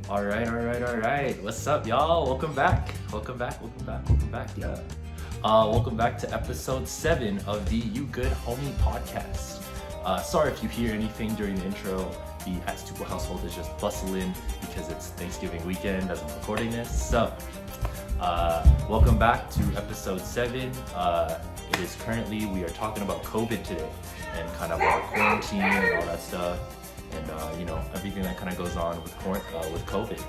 All right. What's up, y'all? Welcome back. Yeah. Welcome back to episode 7 of the You Good Homie podcast. Sorry if you hear anything during the intro. The Atutubo household is just bustling because it's Thanksgiving weekend as I'm recording this. So, welcome back to episode 7. It is currently, we are talking about COVID today and kind of our quarantine and all that stuff. And everything that kind of goes on with COVID.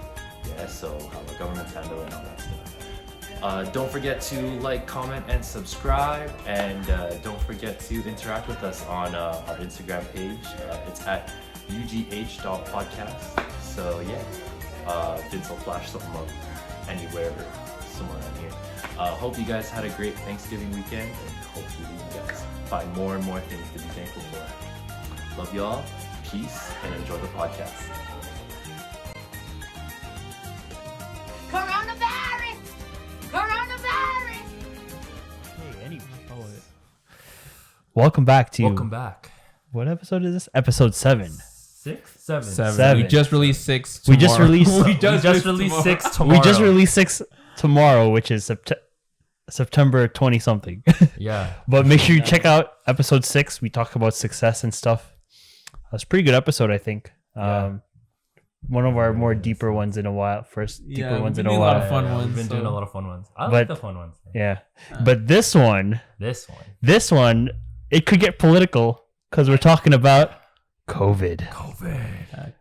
Yeah, so how the government's handling all that stuff. Don't forget to like, comment, and subscribe, and don't forget to interact with us on our Instagram page. It's at ugh.podcast. So yeah, Vince will flash something up anywhere, somewhere on here. Hope you guys had a great Thanksgiving weekend, and hopefully you guys find more and more things to be thankful for. Love y'all. Peace and enjoy the podcast. Coronavirus! Hey, anyway. Welcome back. What episode is this? Episode 7. 6? 7. 7. We just released 6 tomorrow. We just released. We just released 6 tomorrow. We just released 6 tomorrow, which is September 20 something. Yeah. But make sure you check out episode 6. We talk about success and stuff. It's a pretty good episode, I think. Yeah. One of our more deeper ones in a while. Deeper ones in a while. A lot of fun ones. We've been doing a lot of fun ones. I like But- the fun ones. Yeah. But this one, This one. it could get political because we're talking about COVID.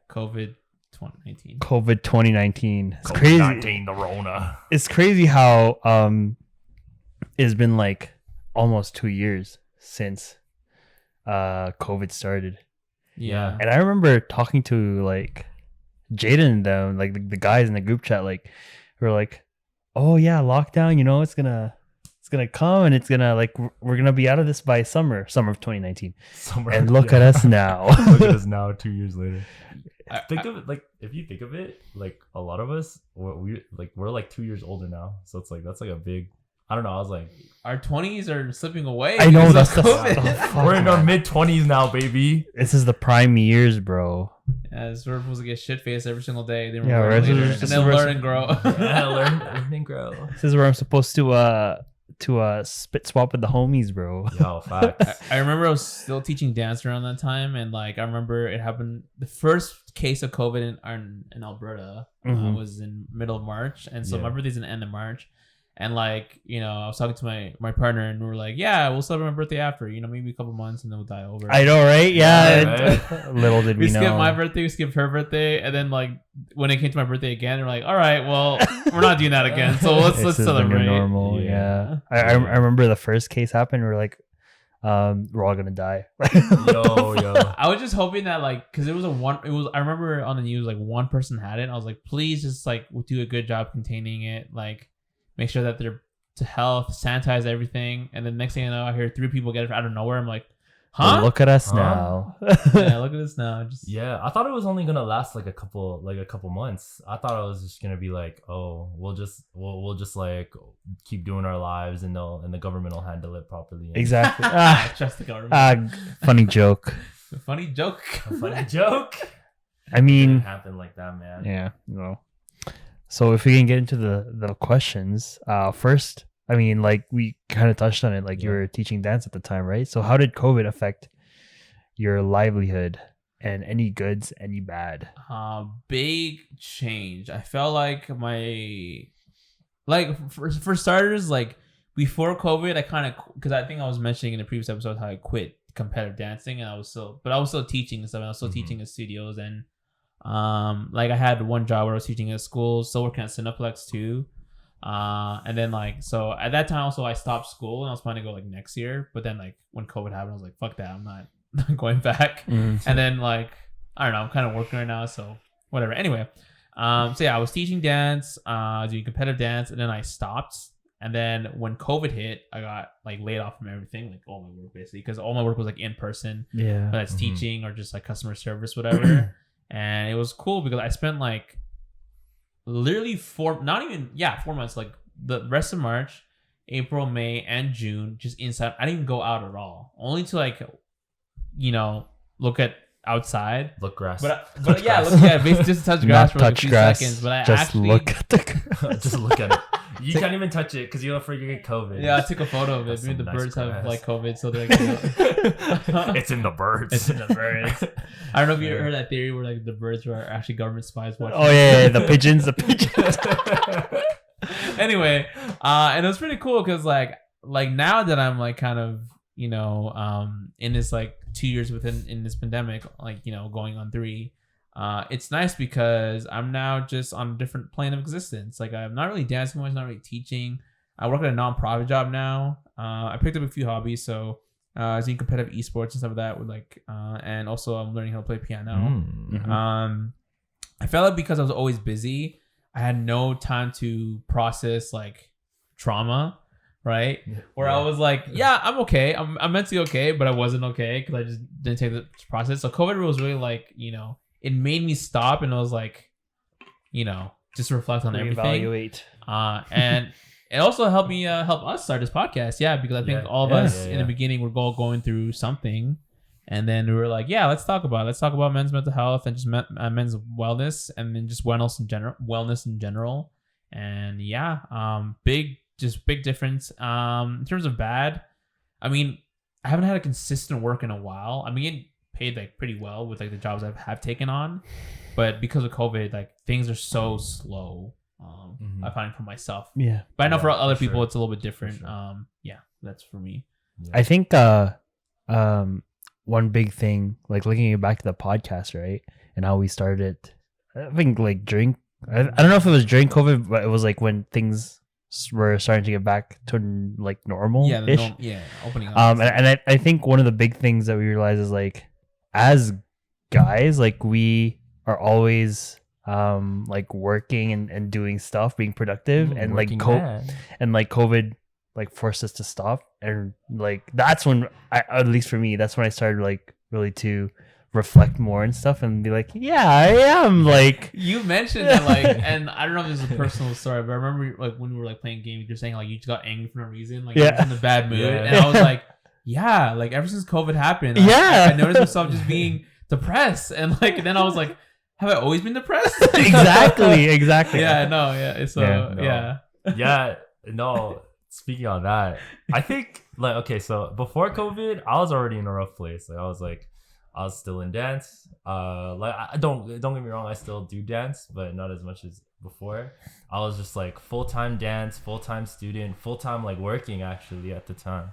COVID 2019. COVID 2019. It's crazy. COVID-19, the Rona. It's crazy how it's been like almost 2 years since COVID started. Yeah. And I remember talking to like Jaden and them, like the guys in the group chat, like were like, "Oh yeah, lockdown. It's gonna come, and it's gonna like we're gonna be out of this by summer of 2019." And look at us now. Look at us now, 2 years later. Think of it like, if you think of it, like a lot of us, we're like 2 years older now. So it's like that's like a big. I don't know. I was like, Our 20s are slipping away. I know, because that's of the COVID. stuff. we're in our mid-20s now, baby. This is the prime years, bro. As we're supposed to get shit faced every single day. Then Yeah, learn right. later, This and is then where- learn and grow. Yeah, learn and grow. This is where I'm supposed to spit swap with the homies, bro. Yo, facts. I remember I was still teaching dance around that time, and like I remember it happened. The first case of COVID in Alberta Mhm. was in middle of March, and so Yeah. my birthday's in the end of March. And like, I was talking to my partner, and we were like, yeah, we'll celebrate my birthday after, maybe a couple months, and then we'll die over. I know, right? Yeah, Yeah. Little did we know. skipped my birthday, we skipped her birthday, and then like when it came to my birthday again, we're like, all right, well, we're not doing that again, so let's This is the new celebrate. normal. Yeah. Yeah. I remember the first case happened. We were like, we're all gonna die. Yo. I was just hoping that like, because I remember on the news like one person had it, and I was like, please just like do a good job containing it, like make sure that they're to health, sanitize everything, and then next thing I know, I hear 3 people get it out of nowhere. I'm like, huh? But look at us Huh? now. Yeah, look at this now. Just Yeah, I thought it was only gonna last like a couple months. I thought it was just gonna be like, oh, we'll just like keep doing our lives, and the government will handle it properly. Exactly. trust the government. Funny joke. Funny joke. A funny joke. I mean, It happened like that, man. yeah. No. So if we can get into the questions, first, I mean, like we kind of touched on it, like you were teaching dance at the time, right? So how did COVID affect your livelihood, and any goods, any bad? Big change. I felt like for starters, like before COVID, I kind of, because I think I was mentioning in the previous episode how I quit competitive dancing, and I was still teaching and stuff, and I was still teaching in studios, and like I had one job where I was teaching at school, still working at Cineplex too. And then like, so at that time also I stopped school, and I was planning to go like next year, but then like when COVID happened, I was like, fuck that, I'm not going back. And then like, I don't know, I'm kind of working right now, so whatever. Anyway, so yeah, I was teaching dance, doing competitive dance, and then I stopped. And then when COVID hit, I got like laid off from everything, like all my work basically, because all my work was like in person, Yeah. whether it's teaching or just like customer service, whatever. And it was cool because I spent like literally 4 months, like the rest of March, April, May, and June, just inside. I didn't even go out at all, only to like, look at outside. Look grass. But basically just touch grass for like a few seconds. But I just actually look at the grass. Just look at it. You can't even touch it because you're afraid you get COVID. Yeah, I took a photo of it. That's Maybe the some nice birds have grass. like COVID, so they're like, It's in the birds. It's in the birds. I don't know if you heard that theory where like the birds were actually government spies watching. Oh yeah, the pigeons. Anyway, and it was pretty cool because like now that I'm like kind of in this like 2 years in this pandemic, like going on 3. It's nice because I'm now just on a different plane of existence. Like I'm not really dancing much, not really teaching. I work at a non-profit job now. I picked up a few hobbies, so I was in competitive esports and stuff like that with like, and also I'm learning how to play piano. Mm-hmm. I felt like because I was always busy, I had no time to process like trauma, right? Where I was like, yeah, I'm okay. I'm mentally okay, but I wasn't okay because I just didn't take the process. So COVID was really like, it made me stop and I was like, just reflect on everything. Evaluate. And it also helped me help us start this podcast. Yeah, because I think all of us in the beginning were all going through something. And then we were like, yeah, let's talk about men's mental health and just men's wellness and then just wellness in general. And big difference. In terms of bad, I mean, I haven't had a consistent work in a while. I mean, paid like pretty well with like the jobs I have taken on, but because of COVID, like things are so slow. I find for myself. Yeah. But I know for other people it's a little bit different. Sure. That's for me. Yeah. I think one big thing, like looking back to the podcast, right? And how we started, I think like I don't know if it was during COVID, but it was like when things were starting to get back to like normal. Opening up. And I think one of the big things that we realize is like, as guys, like we are always like working and doing stuff, being productive, and like COVID like forced us to stop, and like that's when at least for me, that's when I started like really to reflect more and stuff and be like, yeah, I am like. You mentioned that like, and I don't know if this is a personal story, but I remember like when we were like playing games, you're saying like you just got angry for no reason, like you were in a bad mood, and I was like, yeah, like ever since COVID happened, I noticed myself just being depressed, and like then I was like, have I always been depressed? Exactly. Speaking on that, I think like, okay, so before COVID, I was already in a rough place. Like I was still in dance. Like I don't get me wrong, I still do dance, but not as much as before. I was just like full-time dance, full-time student, full-time like working actually at the time.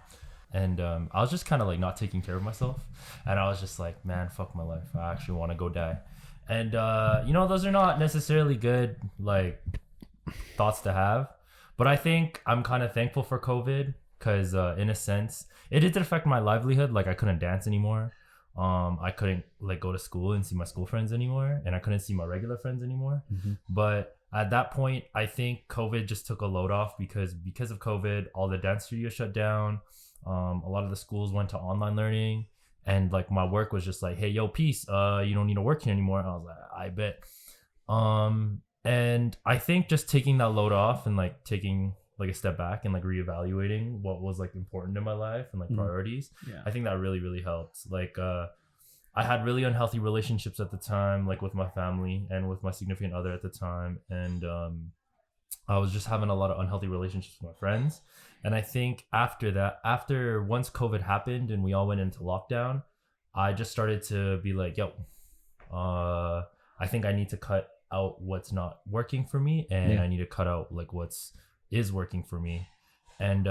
And I was just kind of like not taking care of myself. And I was just like, man, fuck my life. I actually want to go die. And those are not necessarily good like thoughts to have. But I think I'm kind of thankful for COVID because in a sense, it did affect my livelihood. Like I couldn't dance anymore. I couldn't like go to school and see my school friends anymore. And I couldn't see my regular friends anymore. Mm-hmm. But at that point, I think COVID just took a load off because of COVID, all the dance studios shut down. A lot of the schools went to online learning. And like my work was just like, hey, yo, peace. You don't need to work here anymore. And I was like, I bet. And I think just taking that load off and like taking like a step back and like reevaluating what was like important in my life and like priorities. Yeah. I think that really, really helped. Like I had really unhealthy relationships at the time, like with my family and with my significant other at the time. And I was just having a lot of unhealthy relationships with my friends. And I think once COVID happened and we all went into lockdown, I just started to be like, yo, I think I need to cut out what's not working for me, and I need to cut out like is working for me. And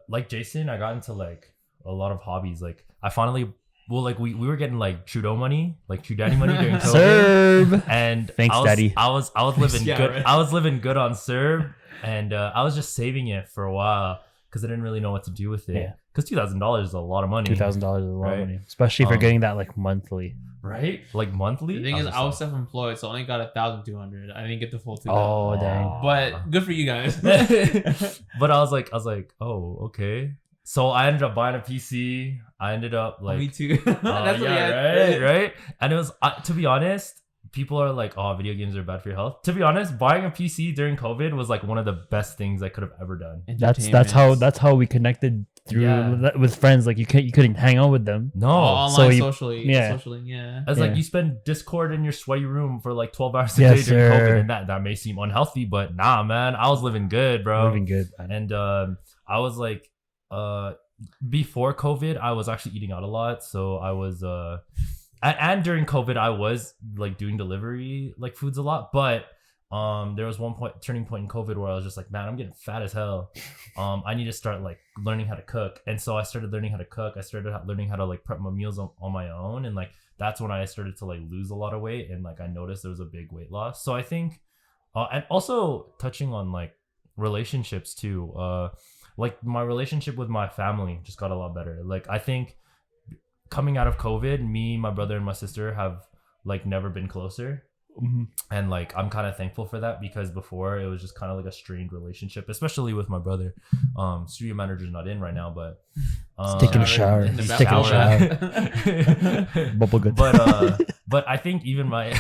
like Jasen, I got into like a lot of hobbies. Like I finally we were getting like Trudeau money, like True Daddy money during COVID. Serb. And thanks, Daddy. I was living good. Right. I was living good on Serb, and I was just saving it for a while because I didn't really know what to do with it. Because $2,000 is a lot of money. $2,000 is a lot of money, especially if you're getting that like monthly. Right? Like monthly? The thing is, I was self-employed, so I only got 1,200. I didn't get the full 2,000. Oh, dang. But good for you guys. But I was like, oh, okay. So I ended up buying a PC. I ended up like... me too. That's right? And it was, to be honest, people are like, oh, video games are bad for your health. To be honest, buying a PC during COVID was like one of the best things I could have ever done. That's how we connected through with friends. Like you couldn't hang out with them. No. Online, So socially. Yeah. It's like Yeah. you spend Discord in your sweaty room for like 12 hours a Yes, day during sir. COVID, and that may seem unhealthy, but nah, man, I was living good, bro. Living good, man. And I was like, before COVID, I was actually eating out a lot, so I was and during COVID, I was like doing delivery like foods a lot, but there was one turning point in COVID where I was just like, man, I'm getting fat as hell. I need to start like learning how to cook. And so I started learning how to cook. I started learning how to like prep my meals on my own. And like, that's when I started to like lose a lot of weight. And like, I noticed there was a big weight loss. So I think, and also touching on like relationships too, like my relationship with my family just got a lot better. Like, I think coming out of COVID, me, my brother and my sister have like never been closer. Mm-hmm. And like I'm kind of thankful for that, because before it was just kind of like a strained relationship, especially with my brother. Studio manager's not in right now, but He's taking a shower. in the He's taking a shower. Bubble good. But I think even my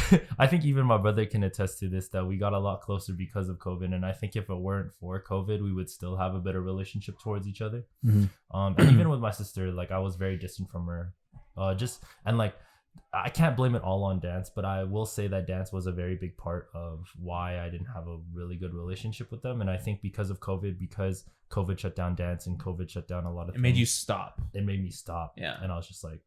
brother can attest to this, that we got a lot closer because of COVID. And I think if it weren't for COVID, we would still have a better relationship towards each other. Mm-hmm. And even with my sister, like I was very distant from her. I can't blame it all on dance, but I will say that dance was a very big part of why I didn't have a really good relationship with them. And I think because of COVID, because COVID shut down dance and COVID shut down a lot of things. It made you stop. It made me stop. Yeah. And I was just like.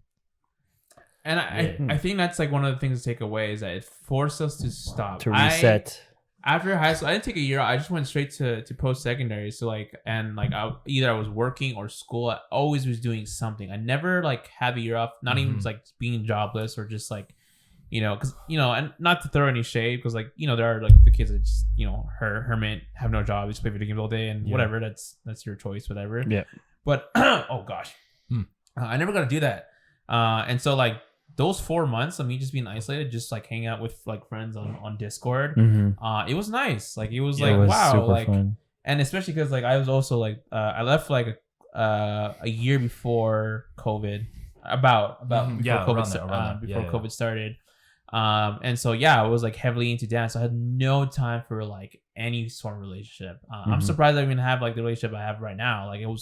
And I think that's like one of the things to take away, is that it forced us to stop. To reset. After high school, I didn't take a year. I just went straight to post-secondary. So I was working or school. I always was doing something. I never like had a year off. Not even like being jobless or just like, because and not to throw any shade, because like there are like the kids that just hermit, have no job, just play video games all day and whatever. That's your choice, whatever. Yeah. But oh gosh, I never got to do that. And so like, those 4 months of me just being isolated, just like hanging out with like friends on Discord, it was nice. Like it was wow, like fun. And especially because like I was also like I left like a year before COVID, about before COVID started, and so I was like heavily into dance. So I had no time for like any sort of relationship. I'm surprised I even have like the relationship I have right now. Like I'm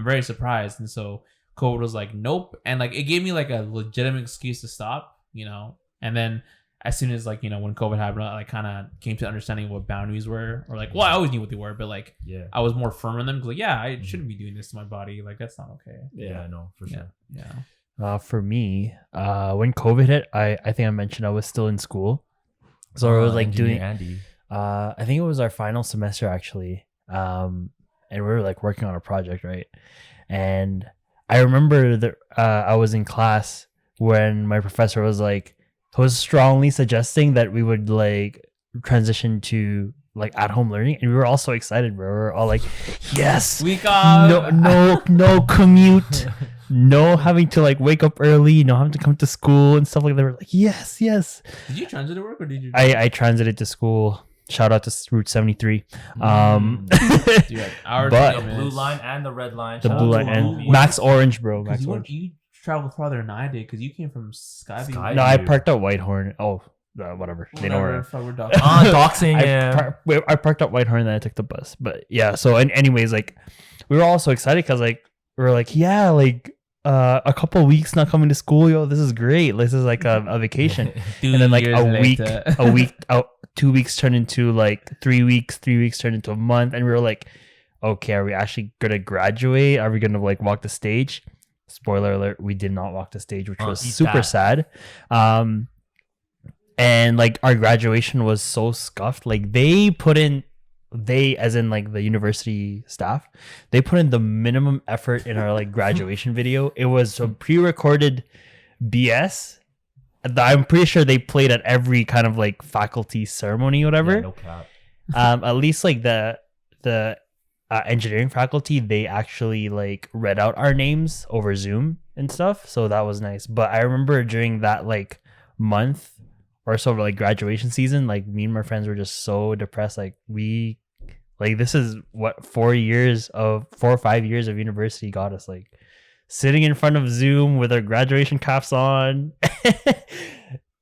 very surprised, and so COVID was like, nope. And like, it gave me like a legitimate excuse to stop, and then as soon as like, when COVID happened, I like kind of came to understanding what boundaries were, or like, well, I always knew what they were, but like, I was more firm on them. Cause like, I shouldn't be doing this to my body. Like, that's not okay. Yeah, I know for sure. Yeah. For me, when COVID hit, I think I mentioned I was still in school. So I was like doing, Andy. I think it was our final semester actually. And we were like working on a project, right? And I remember that I was in class when my professor was strongly suggesting that we would like transition to like at home learning, and we were all so excited, bro. We were all like, yes, week off, no commute, no having to like wake up early, no having to come to school and stuff like that. We're like, yes. Did you transit to work or did you? I transited to school. Shout out to Route 73. Dude, the blue line and the red line. The blue line and Max Orange, bro. Max Orange. You traveled farther than I did because you came from Skyview. No, I parked at Whitehorn. Oh, whatever. They know where. Doxing him. I parked at Whitehorn and then I took the bus. But yeah, so anyways, like we were all so excited because like we were like, yeah, like a couple of weeks not coming to school, yo, this is great. This is like a vacation. And then like a week out. 2 weeks turned into like 3 weeks. 3 weeks turned into a month, and we were like, okay, are we actually gonna graduate? Are we gonna like walk the stage? Spoiler alert, we did not walk the stage, which was super sad. And like our graduation was so scuffed. Like they as in like the university staff, they put in the minimum effort in our like graduation video. It was a pre-recorded BS. I'm pretty sure they played at every kind of like faculty ceremony, whatever. Yeah, no cap. At least like the engineering faculty, they actually like read out our names over Zoom and stuff, so that was nice. But I remember during that like month or so of like graduation season, like me and my friends were just so depressed. Like this is what 4 or 5 years of university got us, like sitting in front of Zoom with our graduation caps on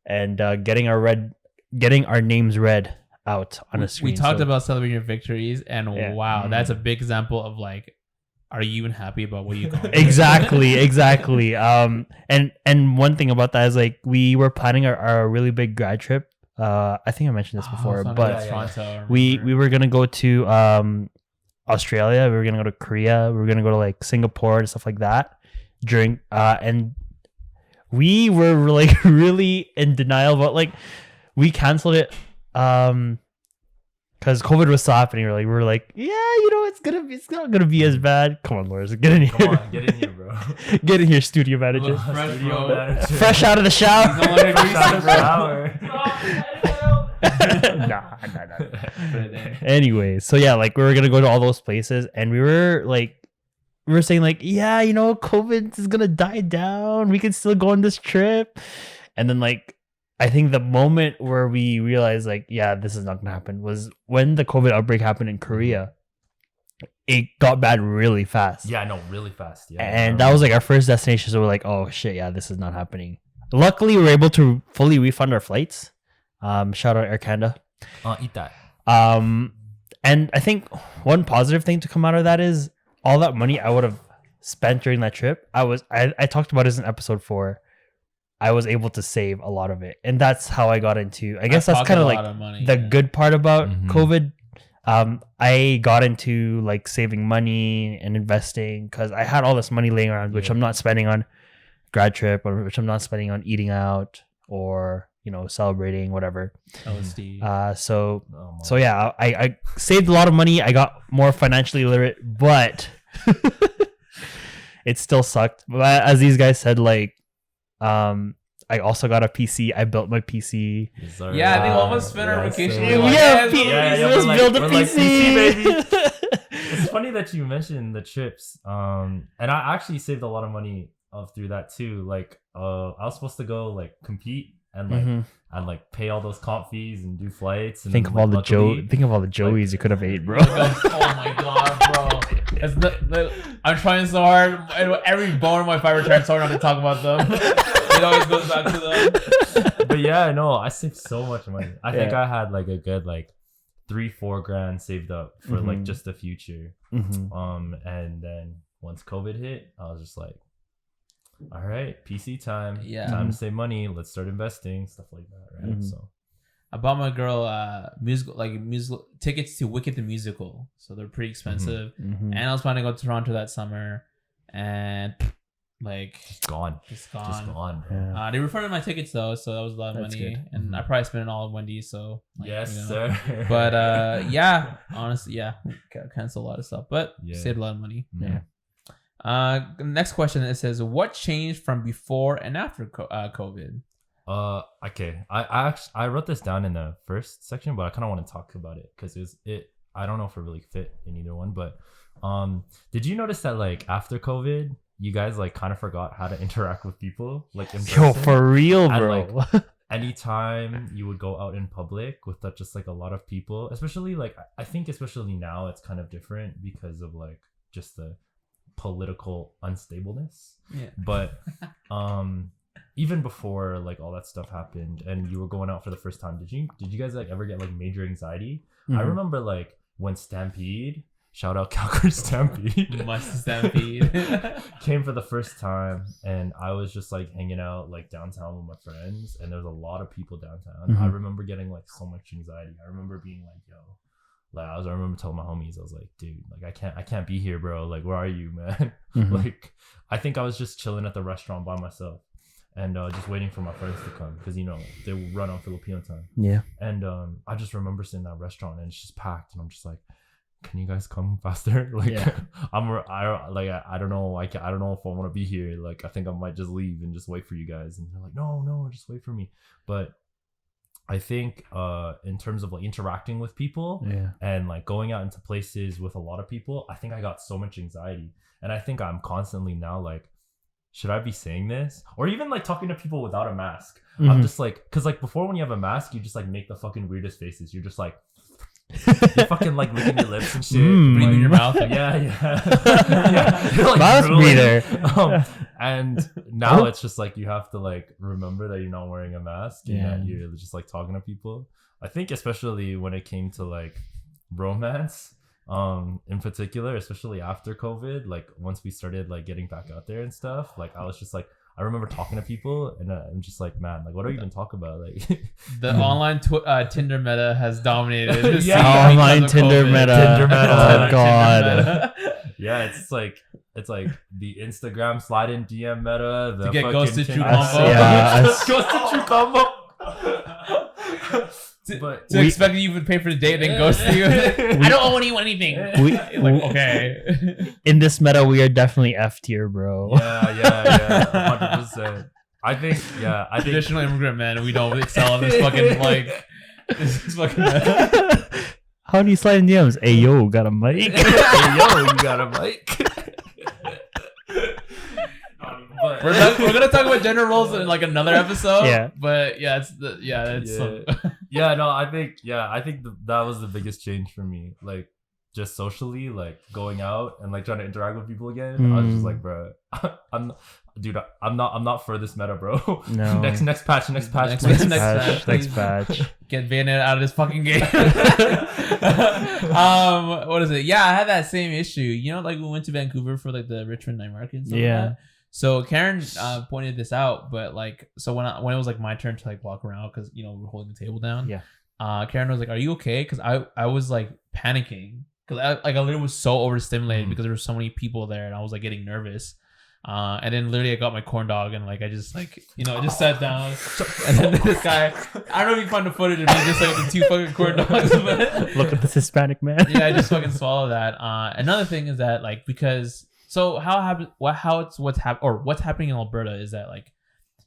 and getting our names read out on a screen. We talked about celebrating your victories, and wow, that's a big example of like are you even happy about what you got? Exactly. And one thing about that is like we were planning our really big grad trip. I think I mentioned this before, but we were gonna go to Australia. We were gonna go to Korea. We were gonna go to like Singapore and stuff like that. During and we were like really in denial about like we canceled it because COVID was still happening. We were like, yeah, it's not gonna be as bad. Come on, Lawrence, get in here. Come on, get in here, bro. Get in here, studio manager. Fresh out of the shower. Nah. Anyway, so yeah, like we were gonna go to all those places, and we were saying like, yeah, COVID is gonna die down. We can still go on this trip, and then like. I think the moment where we realized like, yeah, this is not gonna happen was when the COVID outbreak happened in Korea. It got bad really fast. Yeah, no, really fast. Yeah, and that was like our first destination. So we're like, oh shit, yeah, this is not happening. Luckily, we were able to fully refund our flights. Shout out Air Canada. Eat that. And I think one positive thing to come out of that is all that money I would have spent during that trip. I talked about this in episode 4. I was able to save a lot of it, and that's how I got into. I guess that's kind of like the good part about COVID. I got into like saving money and investing because I had all this money laying around, which I'm not spending on grad trip, or which I'm not spending on eating out or celebrating whatever. So yeah, I saved a lot of money. I got more financially literate, but it still sucked. But as these guys said, like. I also got a PC. I built my PC. Yeah, I think all of us spent our vacation. Let's build a PC. Like PC, baby. It's funny that you mentioned the trips. And I actually saved a lot of money through that too. Like, I was supposed to go like compete and like pay all those comp fees and do flights. And think of all the Joeys you could have ate, bro. Oh my god, bro. I'm trying so hard. Every bone in my fiber trying so hard not to talk about them. It always goes back to them. But yeah, no, I saved so much money. I think I had like a good like 3-4 grand saved up for like just the future. And then once COVID hit, I was just like, all right, PC time. Yeah. Time to save money. Let's start investing, stuff like that, right? So I bought my girl musical tickets to Wicked the Musical. So they're pretty expensive. And I was planning to go to Toronto that summer, and like just gone. Yeah. They refunded my tickets though, so that was a lot of money. Good. And I probably spent it all at Wendy's. So like, yes, sir. But yeah, honestly, yeah, cancel a lot of stuff, but saved a lot of money. Yeah. Next question, it says, what changed from before and after COVID? Okay. I wrote this down in the first section, but I kind of want to talk about it because I don't know if it really fit in either one, but did you notice that like after COVID, you guys like kind of forgot how to interact with people like in person? Yo, for real, bro. And, like, anytime you would go out in public with just like a lot of people, especially like I think especially now it's kind of different because of like just the political unstableness. Yeah. But even before like all that stuff happened and you were going out for the first time, did you guys like ever get like major anxiety? I remember like when Stampede, shout out Calgary Stampede, must Stampede, came for the first time, and I was just like hanging out like downtown with my friends, and there's a lot of people downtown. I remember getting like so much anxiety. I remember being like, yo, like I remember telling my homies, I was like, dude, like I can't be here, bro. Like, where are you, man? Like, I think I was just chilling at the restaurant by myself and just waiting for my friends to come because they run on Filipino time. Yeah. And I just remember sitting in that restaurant and it's just packed, and I'm just like, can you guys come faster? Like, I don't know. I don't know if I want to be here. Like, I think I might just leave and just wait for you guys. And they're like, no, just wait for me. But I think in terms of like interacting with people and like going out into places with a lot of people, I think I got so much anxiety. And I think I'm constantly now like, should I be saying this? Or even like talking to people without a mask. I'm just like, because like before when you have a mask, you just like make the fucking weirdest faces. You're just like, you're fucking like licking your lips and shit, breathing your mouth. Yeah. You're like mouth breather. And now it's just like you have to like remember that you're not wearing a mask and that you're just like talking to people. I think especially when it came to like romance, In particular, especially after COVID, like once we started like getting back out there and stuff, like I was just like, I remember talking to people and I'm just like, man, like what do we even talk about? Like the online Tinder meta has dominated. The scene Online because of Tinder COVID. meta. Tinder meta. Oh god. Tinder meta. yeah, it's like the Instagram slide in DM meta, the To get fucking ghosted Tinder- true combo. Yeah, ghosted true combo. But To expect you would pay for the date and then ghost you. I don't owe anyone anything. Like, okay. In this meta, we are definitely F tier, bro. yeah, 100%. I think Traditional immigrant men, we don't excel in this fucking like. This fucking. How do you slide in DMs? Hey yo, got a mic? Hey, yo, you got a mic. But, We're gonna talk about gender roles in like another episode. Yeah. But yeah, it's no, I think that was the biggest change for me. Like just socially, like going out and like trying to interact with people again. I was just like, bro, I'm not for this meta, bro. No. next patch. Next please. patch. Next patch. Get Bayonetta out of this fucking game. What is it? Yeah, I had that same issue. You know, like we went to Vancouver for like the Richmond Night Market and stuff like that. So Karen pointed this out, but like, so when it was like my turn to like walk around, because you know we were holding the table down. Yeah. Karen was like, "Are you okay?" Because I was like panicking because I literally was so overstimulated because there were so many people there, and I was like getting nervous. And then literally I got my corn dog and like I just like I just sat down and then this guy, I don't know if you find the footage of me just like the two fucking corn dogs, but Look at this Hispanic man. yeah, I just fucking swallowed that. Another thing is that like because what's happening in Alberta is that like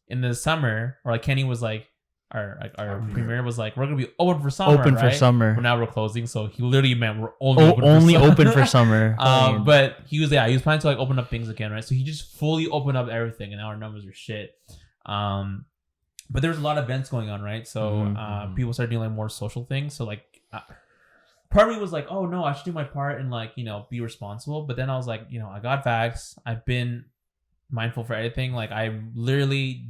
in the summer or like Kenny was like our premier was like we're gonna be open for summer. Open for right? summer. But now we're closing, so he literally meant we're only Open for summer. But he was planning to like open up things again, right? So he just fully opened up everything, and now our numbers are shit. But there's a lot of events going on, right? So people started doing like more social things. So like, part of me was like, oh no, I should do my part and like be responsible. But then I was like, I got vaxxed. I've been mindful for everything. Like I'm literally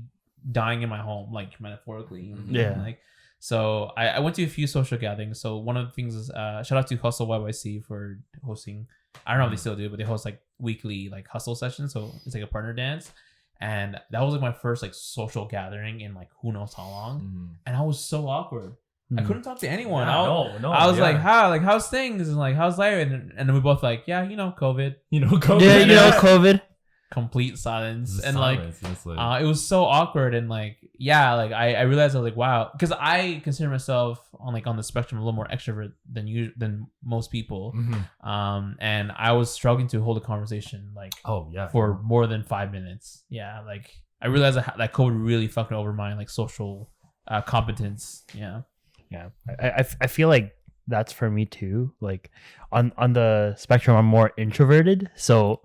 dying in my home, like metaphorically. Yeah. Like, so I went to a few social gatherings. So one of the things is shout out to Hustle YYC for hosting. I don't know if they still do, but they host like weekly like hustle sessions. So it's like a partner dance. And that was like my first like social gathering in like who knows how long. And I was so awkward. I couldn't talk to anyone. Yeah, I was like, how's things? And like, how's life? And then we both like, yeah, COVID. Yeah, COVID. Complete silence. And like, it was so awkward. And like, yeah, like I realized I was like, wow, because I consider myself on the spectrum a little more extrovert than most people. And I was struggling to hold a conversation like for more than 5 minutes. Yeah, like I realized that COVID really fucking over my like social competence. Yeah. I feel like that's for me too. Like on the spectrum, I'm more introverted, so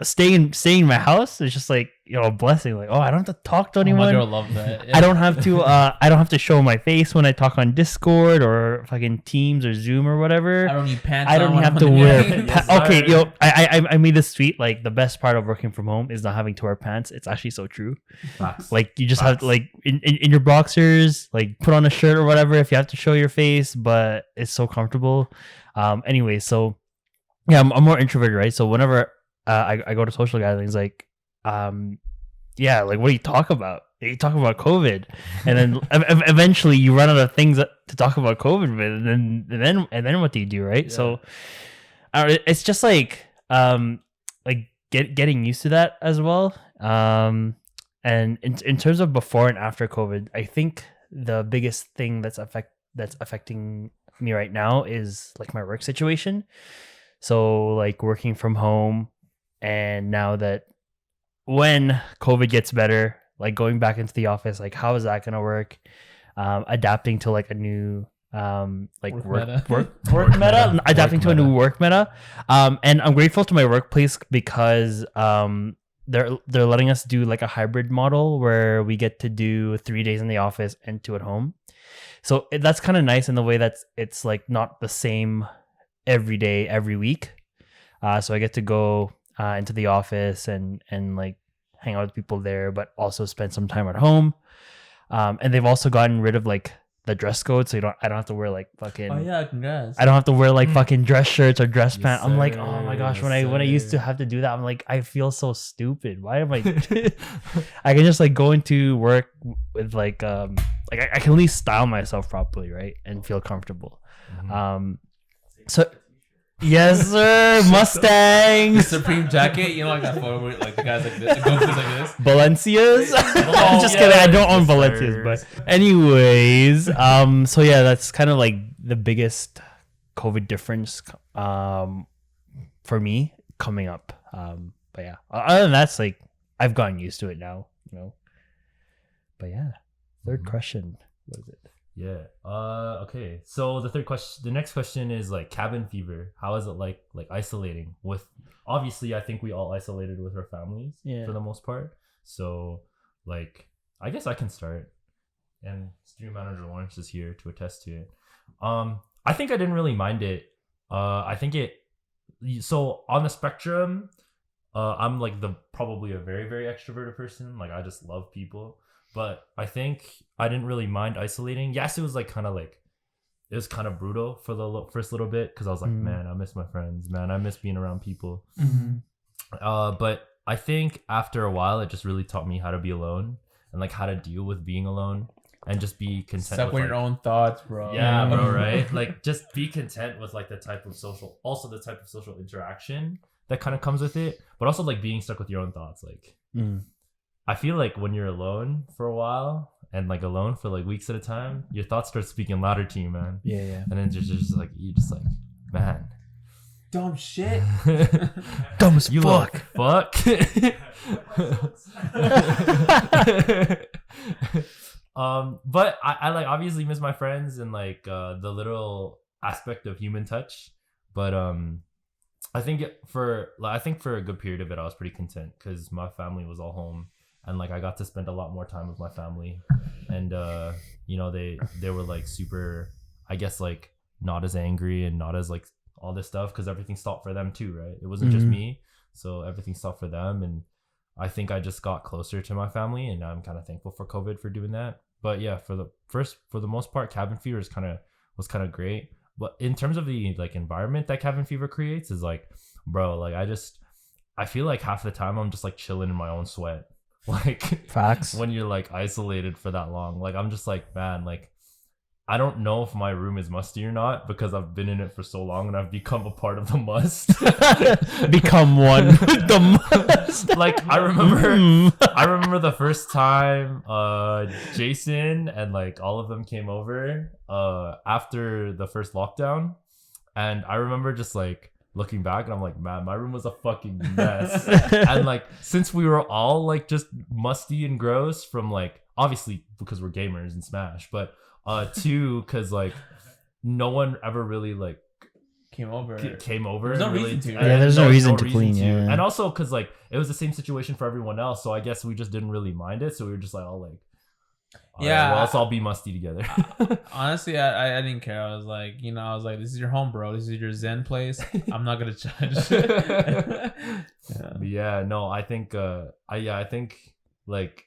staying in my house is just like a blessing. Like, I don't have to talk to anyone. My girl loved that. Yeah. I don't have to show my face when I talk on Discord or fucking Teams or Zoom or whatever. I don't need pants. I don't on have when to I'm wear. in Okay, I made this tweet. Like the best part of working from home is not having to wear pants. It's actually so true. Facts. Like you just have to, like in your boxers, like put on a shirt or whatever if you have to show your face, but it's so comfortable. Anyway, so yeah, I'm more introverted, right? So whenever I go to social gatherings, like yeah, like what do you talk about? You talk about COVID, and then eventually you run out of things to talk about COVID with, and then what do you do, right? Yeah. So it's just like getting used to that as well. And in terms of before and after COVID, I think the biggest thing that's affecting me right now is like my work situation. So like working from home, and now that when COVID gets better, like going back into the office, like how is that gonna work? Adapting to like a new work meta, adapting to a new work meta. And I'm grateful to my workplace because they're letting us do like a hybrid model where we get to do 3 days in the office and 2 at home. So that's kind of nice in the way that it's like not the same every day, every week. So I get to go into the office and like hang out with people there, but also spend some time at home. And they've also gotten rid of like the dress code, so I don't have to wear like fucking. Oh yeah, congrats. I don't have to wear like fucking dress shirts or dress Yes, pants. I'm like, sir. oh my gosh, Yes, when I used to sir. have to do that, I'm like, I feel so stupid. Why am I? I can just like go into work with like I can at least style myself properly, right, and feel comfortable. So yes, sir, Mustangs, Supreme jacket, you know, like that photo where like the guys like this, the gophers like this. Balencias. I'm just kidding. I don't own Balencias, but anyways, so yeah, that's kind of like the biggest COVID difference, for me coming up. But yeah, other than that's like I've gotten used to it now, you know. But yeah, third question, what is it? Yeah. Okay. So the next question is like cabin fever. How is it like isolating with? Obviously, I think we all isolated with our families for the most part. So like, I guess I can start, and Stream Manager Lawrence is here to attest to it. I think I didn't really mind it. I think so on the spectrum, I'm like probably a very, very extroverted person. Like I just love people. But I think I didn't really mind isolating. Yes, it was like kind of like, it was kind of brutal for the first little bit because I was like, man, I miss my friends. Man, I miss being around people. But I think after a while, it just really taught me how to be alone and like how to deal with being alone and just be content. Except with with your like, own thoughts, bro. yeah, bro, right? Like just be content with like the type of social interaction that kind of comes with it, but also like being stuck with your own thoughts. Like, I feel like when you're alone for a while and like alone for like weeks at a time, your thoughts start speaking louder to you, man. Yeah. And then just like you just like, man, Dumb shit. Dumb as you fuck. fuck. But I like obviously miss my friends and like the little aspect of human touch. But I think for a good period of it, I was pretty content because my family was all home. And like I got to spend a lot more time with my family, and you know they were like super, I guess like not as angry and not as like all this stuff because everything stopped for them too, right? It wasn't just me, so everything stopped for them, and I think I just got closer to my family, and I'm kind of thankful for COVID for doing that. But yeah, for the most part, cabin fever was kind of great. But in terms of the like environment that cabin fever creates is like, bro, like I feel like half the time I'm just like chilling in my own sweat. Like Facts. when you're like isolated for that long, like I'm just like, man, like I don't know if my room is musty or not because I've been in it for so long and I've become a part of the must. Become one with the must. Like I remember the first time Jasen and like all of them came over after the first lockdown, and I remember just like looking back and I'm like, man, my room was a fucking mess. And like since we were all like just musty and gross from like obviously because we're gamers and Smash, but two, because like no one ever really like Came over. There's no reason to, right? Yeah, there's no reason to clean. Yeah, and also because like it was the same situation for everyone else, so I guess we just didn't really mind it, so we were just like all like, yeah, well, let's all be musty together. Honestly, I didn't care. I was like, this is your home, bro. This is your Zen place. I'm not gonna judge. Yeah, no, I think I think like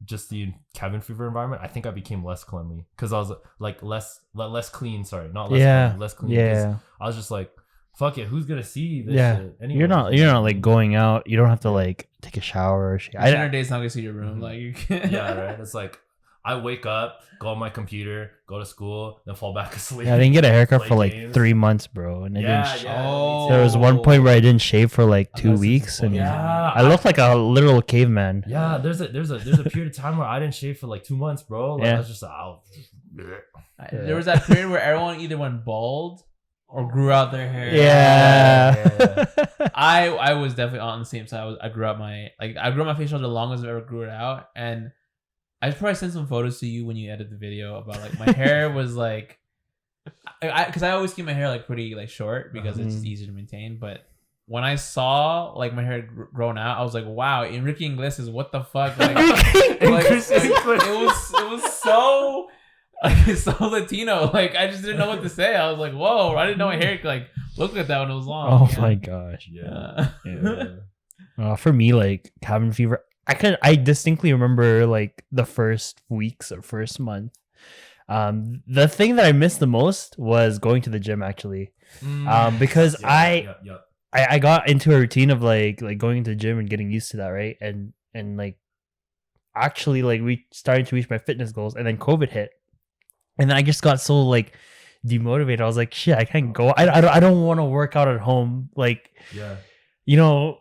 just the cabin fever environment, I think I became less cleanly because I was like less clean. Sorry, not less clean, less clean. Yeah, I was just like, fuck it, who's gonna see this shit anyway? You're not like going out. You don't have to like take a shower or shit. Dinner date's not gonna see your room. Like you can. Yeah, right. It's like I wake up, go on my computer, go to school, then fall back asleep. Yeah, I didn't get a haircut play for like games. 3 months, bro. And I didn't there was one point where I didn't shave for like 2 weeks, and I looked like a literal caveman. Yeah, there's a period of time where I didn't shave for like 2 months, bro. Like, I was just There was that period where everyone either went bald or grew out their hair. Yeah. I was definitely on the same side. I grew out my facial the longest I've ever grew it out, and I probably sent some photos to you when you edit the video about like my hair was like, because I always keep my hair like pretty like short because it's just easier to maintain. But when I saw like my hair grown out, I was like, wow, Enrique Iglesias, what the fuck? Like, it was so like so Latino. Like I just didn't know what to say. I was like, whoa, I didn't know my hair like looked like that when it was long. Oh my gosh. Yeah. For me, like cabin fever, I distinctly remember like the first weeks or first month. The thing that I missed the most was going to the gym actually. Because I got into a routine of like going to the gym and getting used to that, right? And like actually like we started to reach my fitness goals, and then COVID hit, and then I just got so like demotivated. I was like, shit, I can't go. I don't want to work out at home. Like, you know,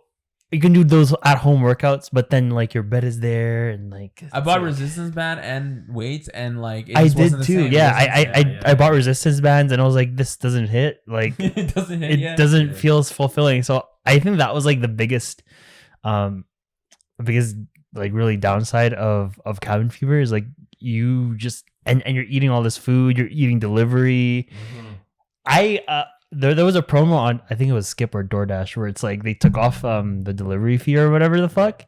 you can do those at home workouts, but then like your bed is there, and like I bought resistance band and weights, and like it I just did wasn't the too. same. Yeah, I bought resistance bands, and I was like, this doesn't hit. Like it doesn't hit. it doesn't feel as fulfilling. So I think that was like the biggest like really downside of cabin fever is like you just and you're eating all this food, you're eating delivery. There was a promo on, I think it was Skip or DoorDash, where it's like they took off the delivery fee or whatever the fuck,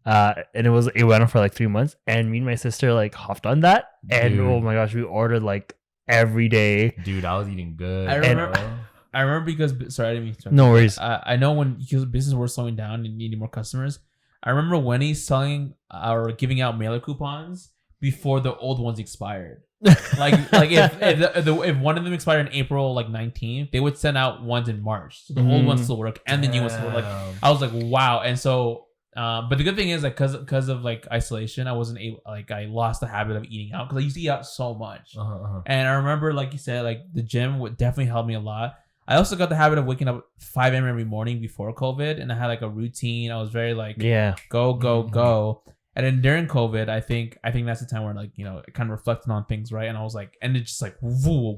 and it went on for like 3 months, and me and my sister like hopped on that, and oh my gosh, we ordered like every day. Dude, I was eating good. I remember because sorry, I didn't mean to. No worries. I know when business were slowing down and needing more customers. I remember Wendy's selling or giving out mailer coupons before the old ones expired. like if one of them expired in April like 19th, they would send out ones in March, so the old ones still work and the new ones still work. Like I was like, wow. And so but the good thing is like because of like isolation, I wasn't able, like I lost the habit of eating out because I used to eat out so much. And I remember, like you said, like the gym would definitely help me a lot. I also got the habit of waking up at 5 a.m. every morning before COVID, and I had like a routine. I was very like go. And then during COVID, I think that's the time where like, you know, kind of reflecting on things, right? And I was like, and it just like a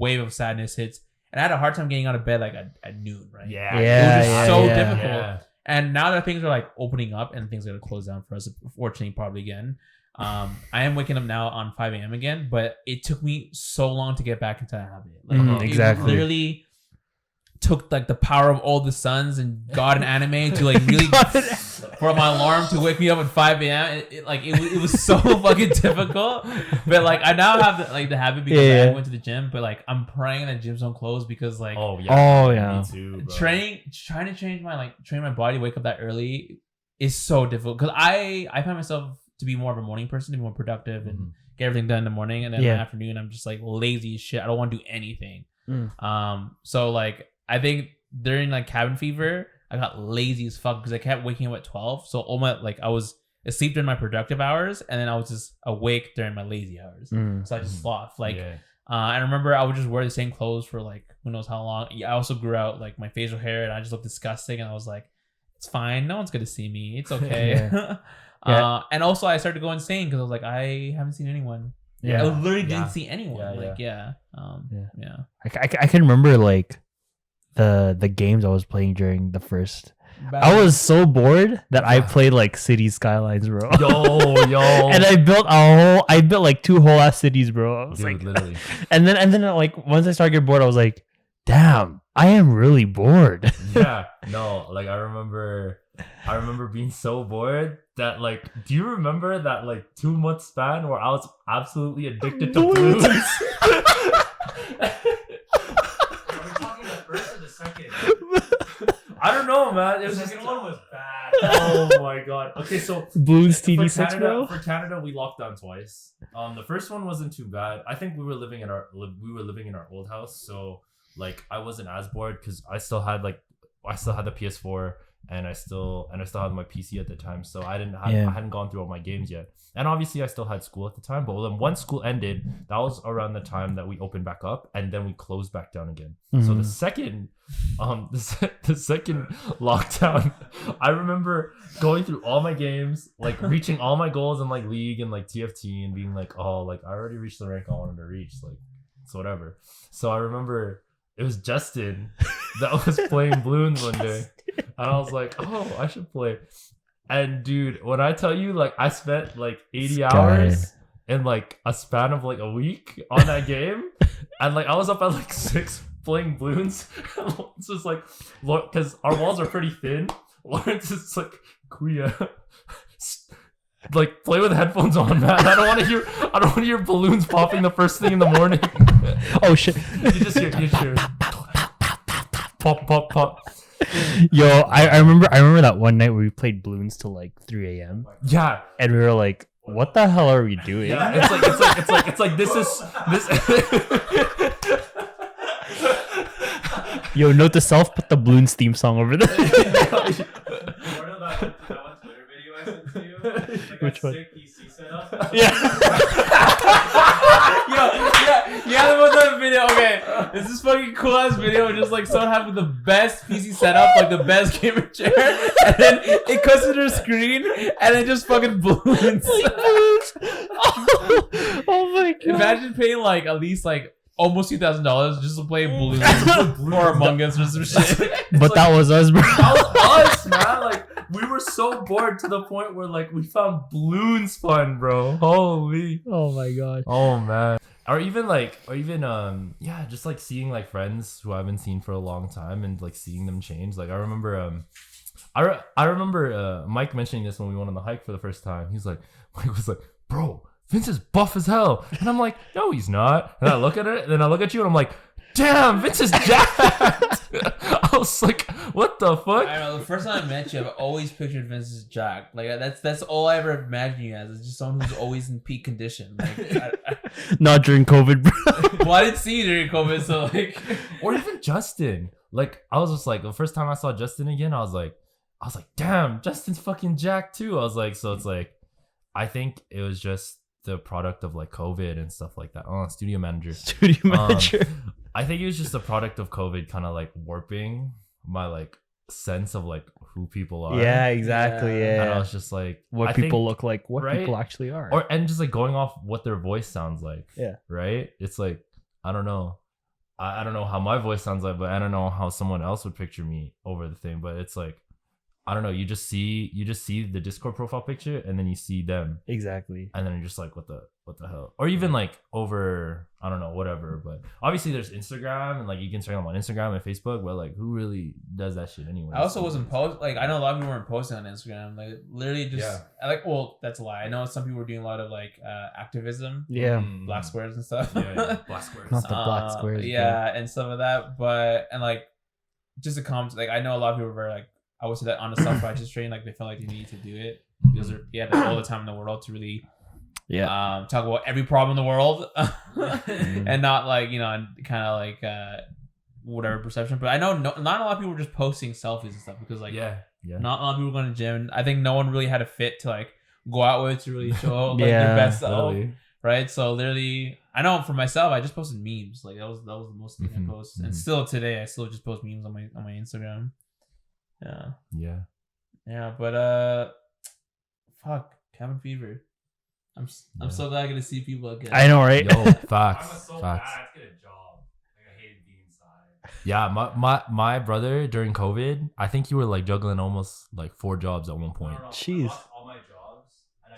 wave of sadness hits, and I had a hard time getting out of bed like at noon, right? It was just so difficult. Yeah. And now that things are like opening up and things are gonna close down for us, unfortunately, probably again. I am waking up now on 5 a.m. again, but it took me so long to get back into that habit. Like exactly. It literally took like the power of all the suns and God and anime to like really for my alarm to wake me up at 5 a.m. It was so fucking difficult. But like I now have the habit because I went to the gym, but like I'm praying that gyms don't close because like me too, bro. Trying to train my body to wake up that early is so difficult because I find myself to be more of a morning person, to be more productive and get everything done in the morning, and then in the afternoon I'm just like lazy as shit. I don't want to do anything. So like I think during like cabin fever, I got lazy as fuck because I kept waking up at 12. So all my I was asleep during my productive hours, and then I was just awake during my lazy hours. So I just sloth. I remember I would just wear the same clothes for like who knows how long. I also grew out like my facial hair, and I just looked disgusting. And I was like, it's fine. No one's gonna see me. It's okay. And also I started to go insane because I was like, I haven't seen anyone. I literally didn't see anyone. I can remember like the games I was playing during the first. I was so bored that I played like City Skylines, bro. Yo. And I built like 2 whole ass cities, bro. I was like, literally. And then like once I started getting bored, I was like, damn, I am really bored. Yeah. No, like I remember being so bored that like, do you remember that like 2-month span where I was absolutely addicted to blues? I don't know, man. It was the second one was bad. Oh my god. Okay, so Bloons TD6, bro. For Canada, we locked down twice. The first one wasn't too bad. I think we were living in our old house, so like I wasn't as bored because I still had the PS4 and I still had my PC at the time, so I hadn't gone through all my games yet. And obviously I still had school at the time, but then once school ended, that was around the time that we opened back up, and then we closed back down again. So the second lockdown, I remember going through all my games, like reaching all my goals in like League and like TFT, and being like, oh, like I already reached the rank I wanted to reach, like it's whatever. So I remember it was Justin that was playing Bloons one day, and I was like, oh, I should play. And dude, when I tell you, like I spent like 80 hours in like a span of like a week on that game, and like I was up at like 6 playing Bloons. It's just like, because our walls are pretty thin. Lawrence is like, Kuya, like play with headphones on, man. I don't want to hear balloons popping the first thing in the morning. Oh shit! You just hear pop. Yo, I remember that one night where we played Bloons till like 3 a.m. Yeah. And we were like, What the hell are we doing? Yeah, it's like this is this. Yo, note to self, put the Balloons theme song over there. You know that one Twitter video I sent to you? Like Which that one? sick PC setup? Yeah. Yeah, about that video. Okay, it's this fucking cool ass video, just like someone having the best PC setup, like the best gamer chair, and then it cuts to their screen, and it just fucking balloons. Oh my god. Imagine paying like at least like almost $2,000 just to play balloons or Among Us or some shit. But that was us, bro. That was us, man. Like we were so bored to the point where like we found balloons fun, bro. Holy. Oh my god. Oh man. Or even yeah, just like seeing like friends who I haven't seen for a long time and like seeing them change. Like I remember I remember Mike mentioning this when we went on the hike for the first time. Mike was like, bro, Vince is buff as hell. And I'm like, no, he's not. And I look at it, and then I look at you, and I'm like, damn, Vince is jacked. I was like, what the fuck? I don't know. The first time I met you, I've always pictured Vince as jacked. Like that's all I ever imagined you as. It's just someone who's always in peak condition. Like, Not during COVID, bro. well, I didn't see you during COVID, so like, Or even Justin. Like, I was just like, the first time I saw Justin again, I was like, damn, Justin's fucking jacked too. I was like, so it's like, I think it was just the product of like COVID and stuff like that. Oh, studio manager. Studio manager. I think it was just a product of COVID kind of like warping my like sense of like who people are. Yeah, exactly. Yeah. Yeah. And I was just like, What I people think- look like, what right? people actually are. and just like going off what their voice sounds like. Yeah. Right? It's like, I don't know. I don't know how my voice sounds like, but I don't know how someone else would picture me over the thing. But it's like, I don't know. You just see the Discord profile picture, and then you see them, Exactly. and then you're just like, what the hell? Or even like over, I don't know, whatever. But obviously there's Instagram, and like you can search them on Instagram and Facebook, but like who really does that shit anyway? I also wasn't like I know a lot of people weren't posting on Instagram. Like literally just well, that's a lie. I know some people were doing a lot of like activism, Yeah. black squares and stuff. Yeah, black squares. Not the black squares. Yeah, and some of that, but and like just a comment. Like I know a lot of people were very like I would say that on the self-righteous train, like they felt like they needed to do it because they had like, all the time in the world to really talk about every problem in the world and not like and kind of like whatever perception. But I know not a lot of people were just posting selfies and stuff because like not a lot of people were going to gym. I think no one really had a fit to like go out with to really show like their best self, right? So literally, I know for myself, I just posted memes. Like that was the most thing I post, and still today I still just post memes on my Instagram. Yeah, but fuck, cabin fever. I'm so glad I get to see people again. I know, right? Yo, facts. I was so Facts. bad to get a job. Like I hated being inside. Yeah, my brother during COVID, I think you were like juggling almost like 4 jobs at one point. No, Jeez. I lost all my jobs. And I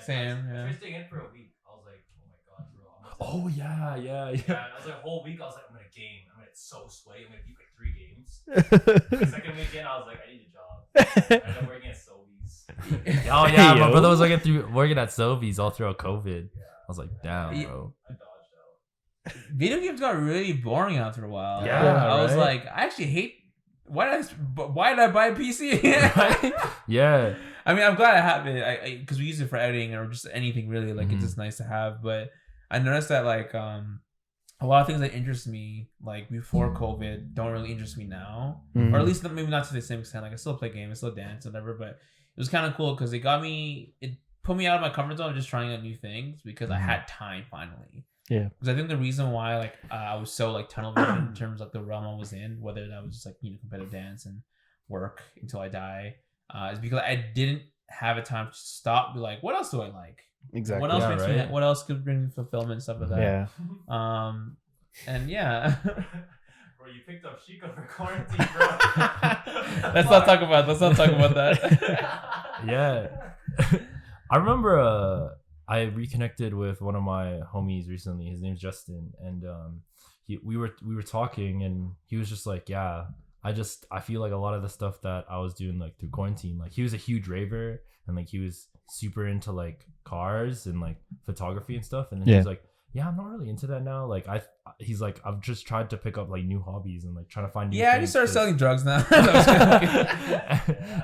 tried staying in for a week. I was like, oh my god, bro. Oh yeah. Yeah, and I was like a whole week. I was like, I'm gonna game. I'm gonna get so sweaty. I'm gonna beat like 3 games. The second weekend, I was like, I need a job. I ended up working at Sobeys. Oh yeah, my Yo. brother was working at Sobeys all throughout COVID. I was like, damn, bro. I dodged out. Video games got really boring after a while. Yeah, I was right? like, I actually hate. Why did I buy a PC? Yeah. I mean, I'm glad I have it because we use it for editing or just anything really. Like it's just nice to have. But I noticed that like a lot of things that interest me like before COVID don't really interest me now, or at least maybe not to the same extent. Like I still play games, I still dance, whatever. But it was kind of cool because it put me out of my comfort zone of just trying out new things because I had time finally. Yeah. Because I think the reason why like I was so like tunnel vision in terms of like the realm I was in, whether that was just like competitive dance and work until I die, is because I didn't have a time to stop. Be like, what else do I like? Exactly. What else Yeah, makes right. me? What else could bring me fulfillment and stuff like that? Yeah. And yeah. Bro, you picked up Chico for quarantine, bro. Let's not talk about that. Yeah. I remember I reconnected with one of my homies recently. His name's Justin, and we were talking, and he was just like, yeah, I feel like a lot of the stuff that I was doing like through quarantine, like he was a huge raver and like he was super into like cars and like photography and stuff, and then he was like, yeah, I'm not really into that now. Like he's like, I've just tried to pick up like new hobbies and like trying to find new Yeah, I things just started 'cause- selling drugs now.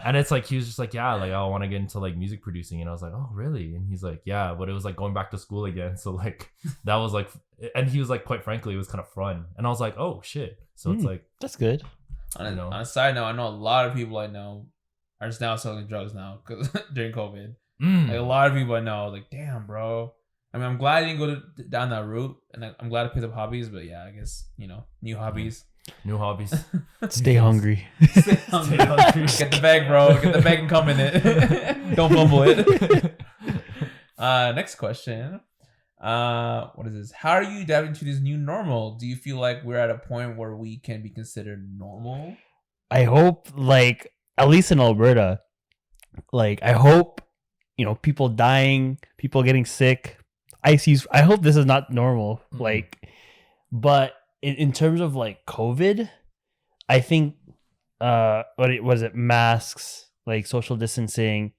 and it's like he was just like, yeah, like I want to get into like music producing, and I was like, oh really? And he's like, yeah, but it was like going back to school again, so like that was like, and he was like, quite frankly, it was kind of fun, and I was like, oh shit. So it's like, That's good. On a side note, I know a lot of people I know are just now selling drugs now because during COVID. Like a lot of people I know, like, damn, bro. I mean, I'm glad I didn't go down that route, and I'm glad I picked up hobbies. But yeah, I guess new hobbies. new hobbies. Stay hungry. Stay hungry. Get the bag, bro. Get the bag and come in it. Don't fumble it. Next question. What is this? How are you adapting to this new normal? Do you feel like we're at a point where we can be considered normal? I hope, like, at least in Alberta, like, I hope, people dying, people getting sick, ICUs. I hope this is not normal. Mm-hmm. Like, but in terms of like COVID, I think, masks, like social distancing,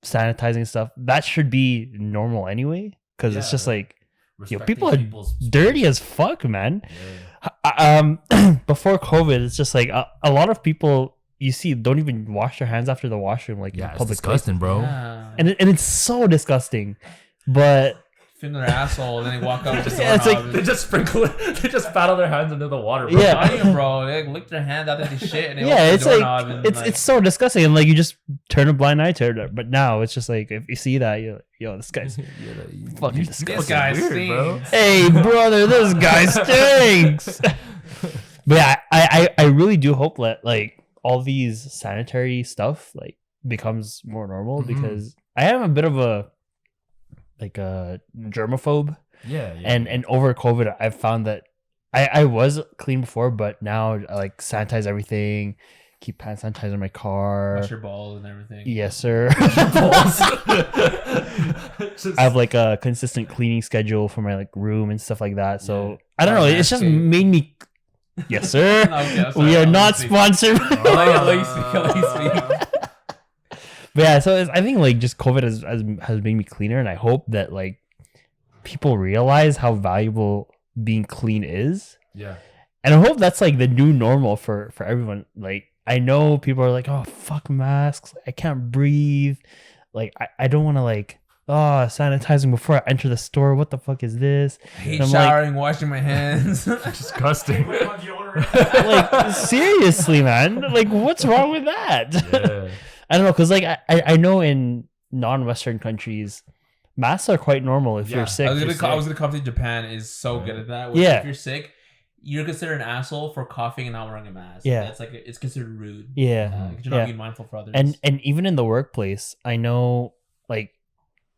sanitizing stuff, that should be normal anyway. Cause it's just like, people are dirty as fuck, man. Before COVID, it's just like a lot of people you see don't even wash their hands after the washroom, like in it's public disgusting, places. bro. Yeah. And it's so disgusting. But Finger their asshole, and then they walk up to Yeah, it's like They just sprinkle it. They just paddle their hands into the water, bro. Yeah. Not even, bro. They like, lick their hand out of the shit, and they yeah, open it's the like doorknob and, it's so disgusting, and like you just turn a blind eye to it. But now it's just like if you see that, you're like, yo, this guy's fucking disgusting. This guy weird, bro. stinks. Hey, brother, this guy stinks. But yeah, I really do hope that like all these sanitary stuff like becomes more normal, Mhm. because I am a bit of a germaphobe, Yeah. and over COVID I've found that I was clean before, but now I like sanitize everything, keep hand sanitizer in my car. Wash your balls and everything. Yes, sir. Just- I have like a consistent cleaning schedule for my like room and stuff like that. So Yeah. I don't know. It's just Landscape. made me. Yes, sir. Okay, I'm sorry, We are I'll not speak. sponsored. At least speak. But yeah, so I think like just COVID has made me cleaner, and I hope that like people realize how valuable being clean is, Yeah. and I hope that's like the new normal for everyone. Like I know people are like, oh fuck masks, I can't breathe. Like I don't want to like sanitizing before I enter the store. What the fuck is this? I hate And I'm like- showering, washing my hands. Disgusting. Like seriously, man. Like what's wrong with that? Yeah. I don't know, because like I know in non-Western countries, masks are quite normal if Yeah. you're sick. I was You're gonna sick. come to Japan is so good at that. Yeah. If you're sick, you're considered an asshole for coughing and not wearing a mask. Yeah. That's like it's considered rude. Yeah. 'Cause you're not Yeah. being mindful for others. And even in the workplace, I know like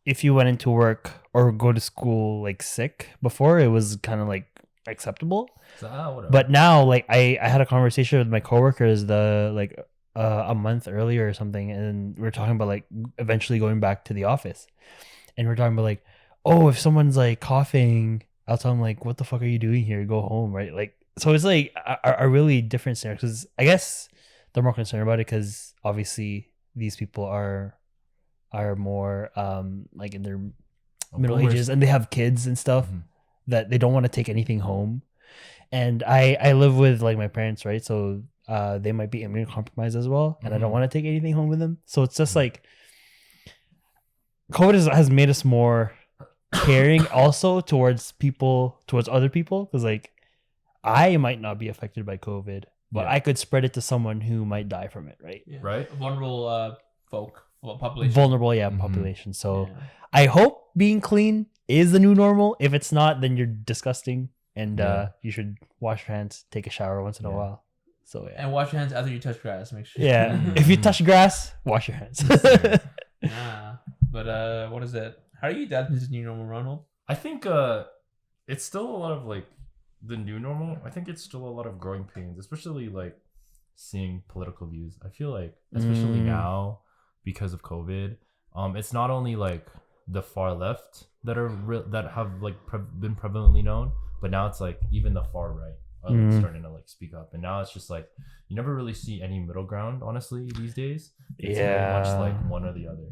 if you went into work or go to school like sick before, it was kind of like acceptable. So, whatever. But now like I had a conversation with my coworkers a month earlier or something, and we are talking about like eventually going back to the office, and we're talking about like, oh, if someone's like coughing, I'll tell them like, what the fuck are you doing here? Go home, right? Like, so it's like a really different scenario, because I guess they're more concerned about it because obviously these people are more like in their middle boomers. ages, and they have kids and stuff Mhm. that they don't want to take anything home. And I live with like my parents, right? So they might be immune compromised as well, and I don't Mhm. want to take anything home with them. So it's just like COVID has made us more caring also towards other people, because like I might not be affected by COVID, but Yeah. I could spread it to someone who might die from it, right? Yeah. Right? Vulnerable population. Vulnerable, Mhm. population. So Yeah. I hope being clean is the new normal. If it's not, then you're disgusting, and Yeah. you should wash your hands, take a shower once in a Yeah. while. So yeah. And wash your hands after you touch grass. Make sure. Yeah. Mhm. If you touch grass, wash your hands. Yeah. But what is it? How are you adapting to this new normal, Ronald? I think it's still a lot of like the new normal. I think it's still a lot of growing pains, especially like seeing political views. I feel like especially now because of COVID, it's not only like the far left that have like been prevalently known, but now it's like even the far right are like starting to like speak up, and now it's just like you never really see any middle ground, honestly, these days. It's very much like one or the other,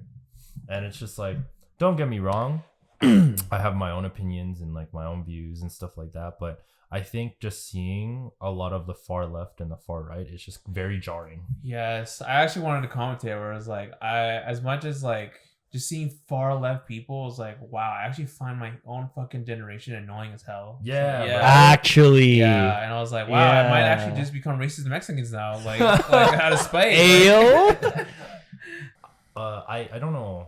and it's just like, don't get me wrong, I have my own opinions and like my own views and stuff like that, but I think just seeing a lot of the far left and the far right is just very jarring. Yes, I actually wanted to comment here where I was like, as much as like just seeing far left people was like, wow, I actually find my own fucking generation annoying as hell. Yeah, yeah, Actually, yeah, and I was like, wow, I might actually just become racist Mexicans now, like out of spite. Ayo. I don't know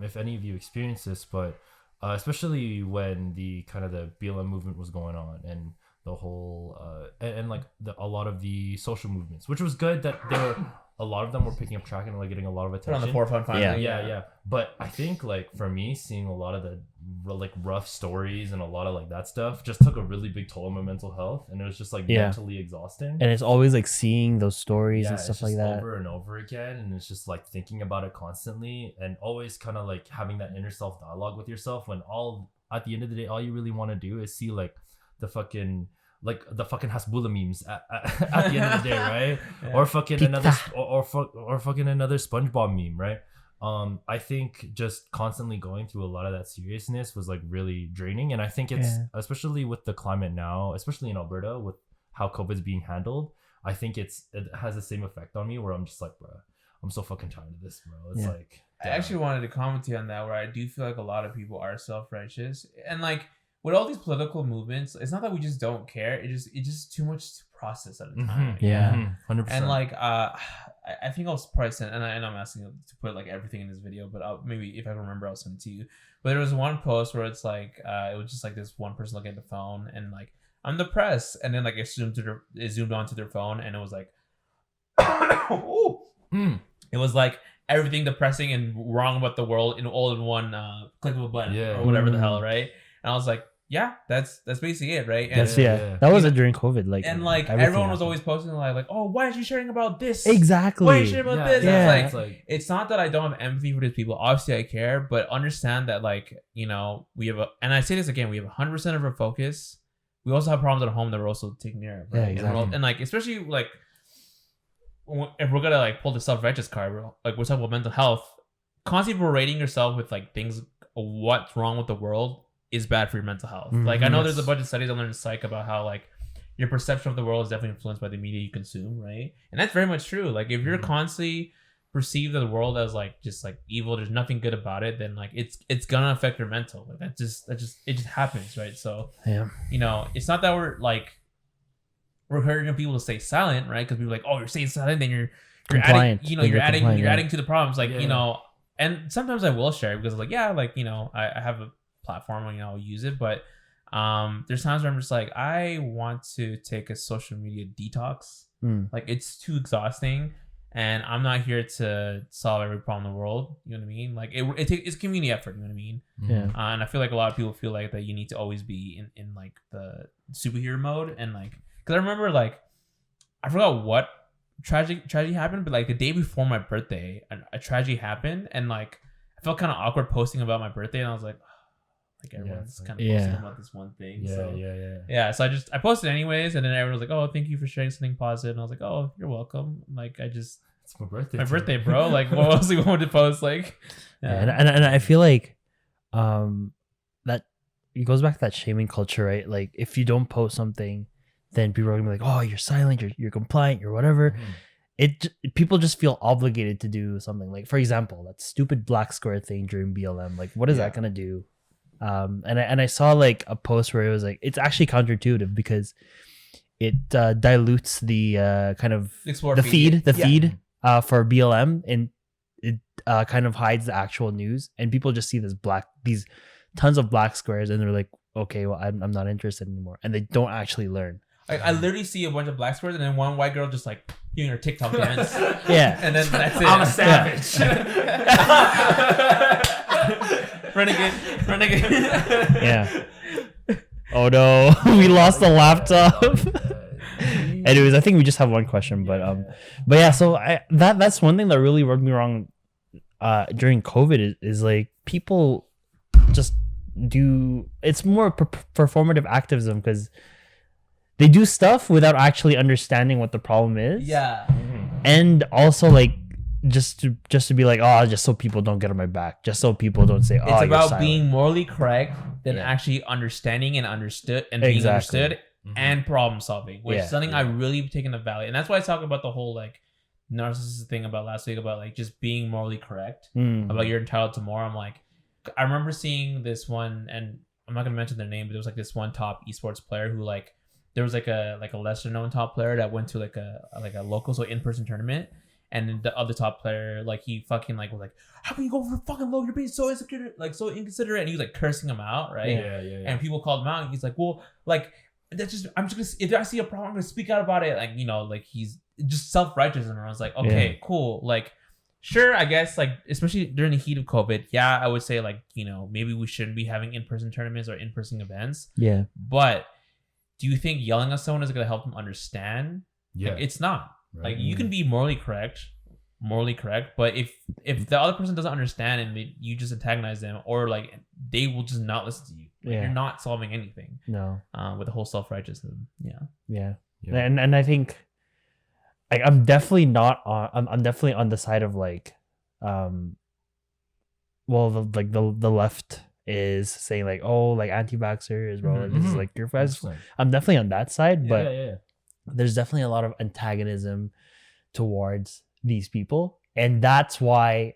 if any of you experienced this, but especially when the kind of the BLM movement was going on and the whole and like a lot of the social movements, which was good that a lot of them were picking up track and like getting a lot of attention. Put on the forefront finally. Yeah. But I think like for me, seeing a lot of the like rough stories and a lot of like that stuff just took a really big toll on my mental health, and it was just like mentally exhausting. And it's always like seeing those stories and it's stuff just like that over and over again, and it's just like thinking about it constantly and always kind of like having that inner self dialogue with yourself when at the end of the day all you really want to do is see like the fucking Hasbula memes at the end of the day, right? Yeah. Or fucking another or fucking another SpongeBob meme, right? I think just constantly going through a lot of that seriousness was like really draining, and I think it's especially with the climate now, especially in Alberta with how COVID's being handled, I think it has the same effect on me where I'm just like, bro, I'm so fucking tired of this, bro. It's like I actually wanted to comment on that where I do feel like a lot of people are self-righteous, and like with all these political movements, it's not that we just don't care. It's just too much to process at a time. 100%. And like I think I'll probably send, and I'm asking you to put like everything in this video, but maybe if I remember, I'll send it to you. But there was one post where it's like it was just like this one person looking at the phone and like, I'm depressed, and then like it zoomed onto their phone, and it was like, it was like everything depressing and wrong about the world all in one click of a button or whatever the hell, right? And I was like, yeah, that's basically it, right? And that was it during COVID, like, and like everyone was always posting like, oh, why aren't you sharing about this? Exactly. Why are you sharing about this? Yeah. It's like it's not that I don't have empathy for these people. Obviously, I care, but understand that like, you know, we have and I say this again, we have 100% of our focus. We also have problems at home that we're also taking care of, right? Yeah, exactly. And like, especially like if we're gonna like pull the self-righteous card, like we're talking about mental health, constantly berating yourself with like things, what's wrong with the world is bad for your mental health. Like I know there's a bunch of studies I learned in psych about how like your perception of the world is definitely influenced by the media you consume, right? And that's very much true. Like if you're constantly perceived the world as like just like evil, there's nothing good about it, then like it's gonna affect your mental. Like it just happens, right? So you know, it's not that we're encouraging people to stay silent, right? Because people are like, oh, you're staying silent, then you're adding, you know, you're adding to the problems, like you know. And sometimes I will share because like like you know, I have a platform, you know, I'll use it, but there's times where I'm just like, I want to take a social media detox. Like it's too exhausting, and I'm not here to solve every problem in the world. You know what I mean? Like it's community effort. You know what I mean? And I feel like a lot of people feel like that you need to always be in like the superhero mode, and like because I remember like I forgot what tragedy happened, but like the day before my birthday, a tragedy happened, and like I felt kind of awkward posting about my birthday, and I was like, like everyone's kind of posting about this one thing. So I posted anyways, and then everyone was like, oh, thank you for sharing something positive, and I was like, oh, you're welcome. Like it's my birthday. My birthday, bro. Like what else do you want to post? Like and I feel like that it goes back to that shaming culture, right? Like if you don't post something, then people are gonna be like, oh, you're silent, you're compliant, you're whatever. People just feel obligated to do something. Like for example, that stupid black square thing during BLM. Like what is that gonna do? And I saw like a post where it was like it's actually counterintuitive because it dilutes the kind of the feed for BLM, and it kind of hides the actual news, and people just see these tons of black squares, and they're like, okay, well I'm not interested anymore, and they don't actually learn. I literally see a bunch of black squares and then one white girl just like doing her TikTok dance. And then that's it. I'm a savage. Renegade. Oh no, we lost the laptop. Anyways, I think we just have one question, but yeah. So that's one thing that really rubbed me wrong during COVID is like people just do. It's more performative activism because they do stuff without actually understanding what the problem is. And also like just to be like, oh, just so people don't get on my back, just so people don't say, oh, It's you're about silent. being morally correct than Yeah. actually understanding and understood and being Exactly. understood and problem solving, which is something I Yeah. really taken the value. And that's why I talk about the whole like narcissist thing about last week about like just being morally correct Mm. about you're entitled to more. I'm like, I remember seeing this one, and I'm not gonna mention their name, but there was like this one top esports player who like there was like a lesser known top player that went to like a local so in-person tournament, and then the other top player like he fucking like was like, how can you go for fucking low, you're being so insecure, like so inconsiderate, and he was like cursing him out, right? Yeah. And people called him out, and he's like, well, like that's just I'm just gonna, if I see a problem I'm gonna speak out about it, like, you know, like he's just self-righteous. And I was like, okay, cool, like sure, I guess, like, especially during the heat of COVID, yeah, I would say, like, you know, maybe we shouldn't be having in-person tournaments or in-person events. Yeah. But do you think yelling at someone is going to help them understand? Yeah. Like, it's not. Right. Like, you can be morally correct, but if the other person doesn't understand and you just antagonize them, or, like, they will just not listen to you. Like, Yeah. you're not solving anything. No. With the whole self-righteousness. Yeah. Yeah. Yeah. And I think, like, I'm definitely not on. I'm definitely on the side of like, well, the left is saying like, oh, like anti-vaxxers, bro. Like, this is like your guys. 100%. I'm definitely on that side, but yeah. there's definitely a lot of antagonism towards these people, and that's why,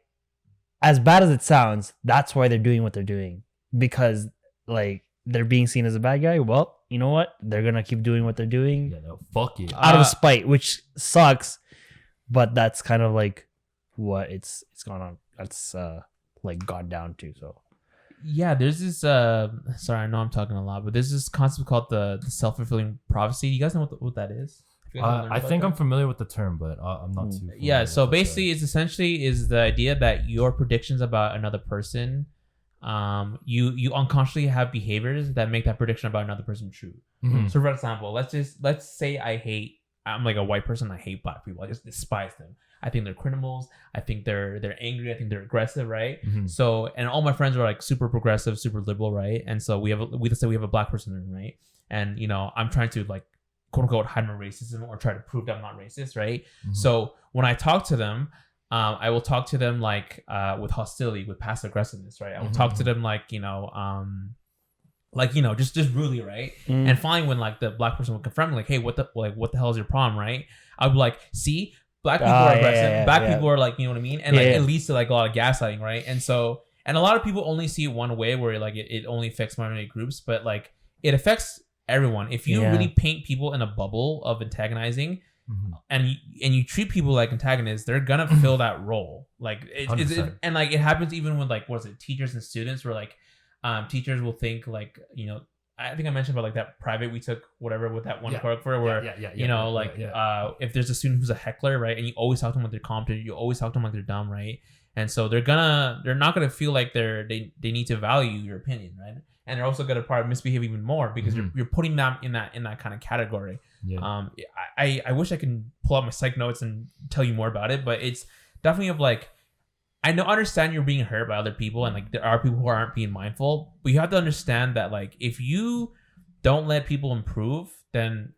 as bad as it sounds, that's why they're doing what they're doing, because like they're being seen as a bad guy. Well, you know what? They're gonna keep doing what they're doing Yeah, no, fuck it. out of spite, which sucks, but that's kind of like what it's gone on. That's like gone down to. So Yeah, there's this sorry, I know I'm talking a lot, but there's this concept called the self-fulfilling prophecy. You guys know what that is? You guys learned I about think that? I'm familiar with the term, but I'm not too. Yeah, familiar so with the- basically it's essentially is the idea that your predictions about another person, you unconsciously have behaviors that make that prediction about another person true. Mhm. So for example, let's say I'm like a white person, I hate black people, I just despise them. I think they're criminals, I think they're angry, I think they're aggressive, right? Mhm. So, and all my friends are like super progressive, super liberal, right? And so let's say we have a black person in, right? And, you know, I'm trying to like quote unquote hide my racism or try to prove that I'm not racist, right? Mhm. So when I talk to them, I will talk to them like with hostility, with passive aggressiveness, right? I will talk to them like, you know, just rudely, right? And finally, when like the black person would confront me, like, hey, what the hell is your problem, right? I would be like, see, black people are aggressive, black people are like, you know what I mean? And like it leads to like a lot of gaslighting, right? And so, and a lot of people only see it one way, where like it only affects minority groups, but like it affects everyone. If you really paint people in a bubble of antagonizing, Mhm. and you treat people like antagonists, they're gonna fill that role. Like and like it happens even with like teachers and students, where like teachers will think like, you know, I think I mentioned about like that private we took whatever with that one choreographer where you know like if there's a student who's a heckler, right, and you always talk to them like they're competent, you always talk to them like they're dumb, right? And so they're not gonna feel like they need to value your opinion, right? And they're also gonna probably misbehave even more because you're putting them in that kind of category. Yeah. I wish I could pull out my psych notes and tell you more about it, but it's definitely of like, understand you're being hurt by other people, and like there are people who aren't being mindful, but you have to understand that like if you don't let people improve, then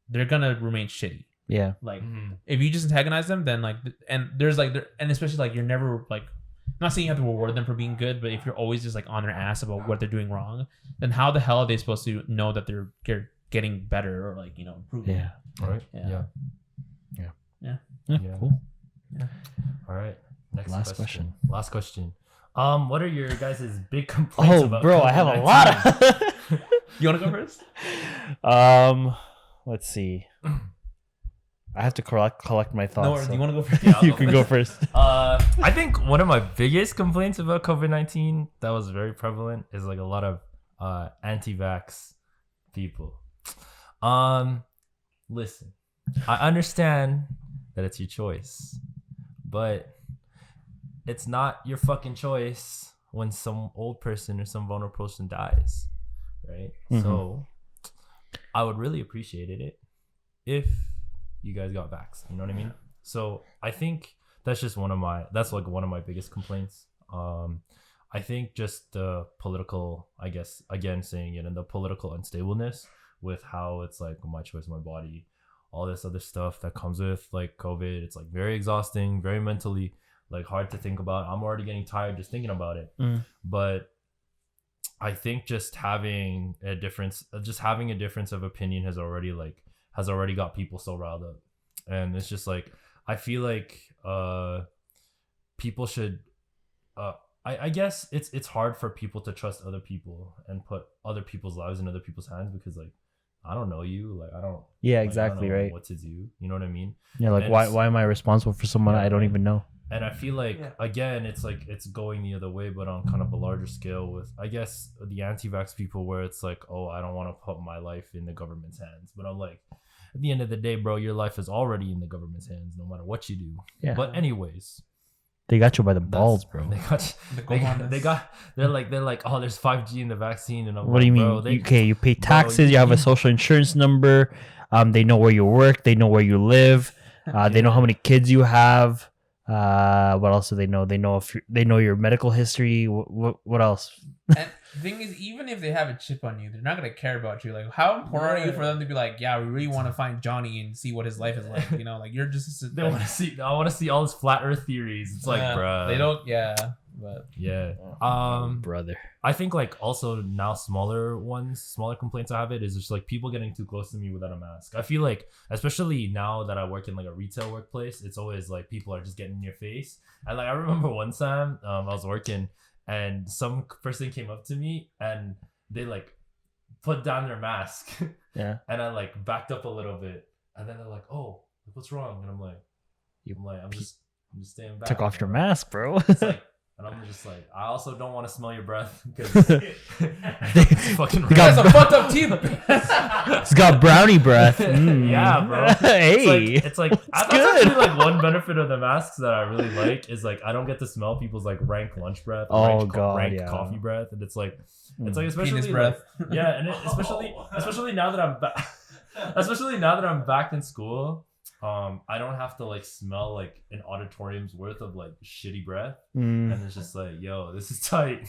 they're gonna remain shitty. yeah. Like if you just antagonize them, then like, and there's like, and especially like you're never like, I'm not saying you have to reward them for being good, but if you're always just like on their ass about what they're doing wrong, then how the hell are they supposed to know that they're getting better or like, you know, improving? Yeah. All right. Yeah. Yeah. Cool. All right. Next Last question. Last question. What are your guys' big complaints Oh, about? bro, I have a lot of. You want to go first? Let's see. I have to collect my thoughts. No, or do you want to go first? Yeah, I'll you go can go first. I think one of my biggest complaints about COVID-19 that was very prevalent is like a lot of anti-vax people. Listen, I understand that it's your choice, but it's not your fucking choice when some old person or some vulnerable person dies, right? Mhm. So I would really appreciate it if you guys got vaxxed, you know what I mean? So I think that's one of my biggest complaints. I think just the political, I guess, again saying it, and the political unstableness with how it's like my choice, my body, all this other stuff that comes with like COVID. It's like very exhausting, very mentally like hard to think about. I'm already getting tired just thinking about it. But I think just having a difference of opinion has already got people so riled up. And it's just like, I feel like people should I guess it's hard for people to trust other people and put other people's lives in other people's hands, because like I don't know you, like I don't exactly, I don't know right, what to do, you know what I mean? Yeah, like why am I responsible for someone I don't even know? And I feel like again it's like it's going the other way, but on kind of a larger scale with I guess the anti-vax people, where it's like, oh, I don't want to put my life in the government's hands. But I'm like, at the end of the day, bro, your life is already in the government's hands no matter what you do. But anyways, they got you by the balls, bro. They're like, oh, there's 5G in the vaccine, and I'm what do you mean? Bro, you pay taxes, you have a social insurance number, they know where you work, they know where you live, they know how many kids you have. What else do they know? They know they know your medical history. What else? And the thing is, even if they have a chip on you, they're not gonna care about you. Like, how important are you for them to be like, yeah, we really want to find Johnny and see what his life is like? You know, like you're just. They want to see. I want to see all his flat Earth theories. It's like, bruh. They don't. Yeah, but brother. I think like also now smaller complaints I have is just like people getting too close to me without a mask. I feel like, especially now that I work in like a retail workplace, it's always like people are just getting in your face. And like I remember one time I was working and some person came up to me and they like put down their mask. Yeah. And I like backed up a little bit, and then they're like, "Oh, what's wrong?" And I'm just staying back. Took off your mask, bro. It's like, and I'm just like, I also don't want to smell your breath because it's fucking. You guys are fucked up teeth. It's got brownie breath. Yeah, bro. Hey, it's like that's actually like one benefit of the masks that I really like is like I don't get to smell people's like rank lunch breath, rank coffee breath, and it's like especially penis breath. Yeah, and especially now that I'm back, especially now that I'm back in school. I don't have to like smell like an auditorium's worth of like shitty breath, and it's just like, yo, this is tight.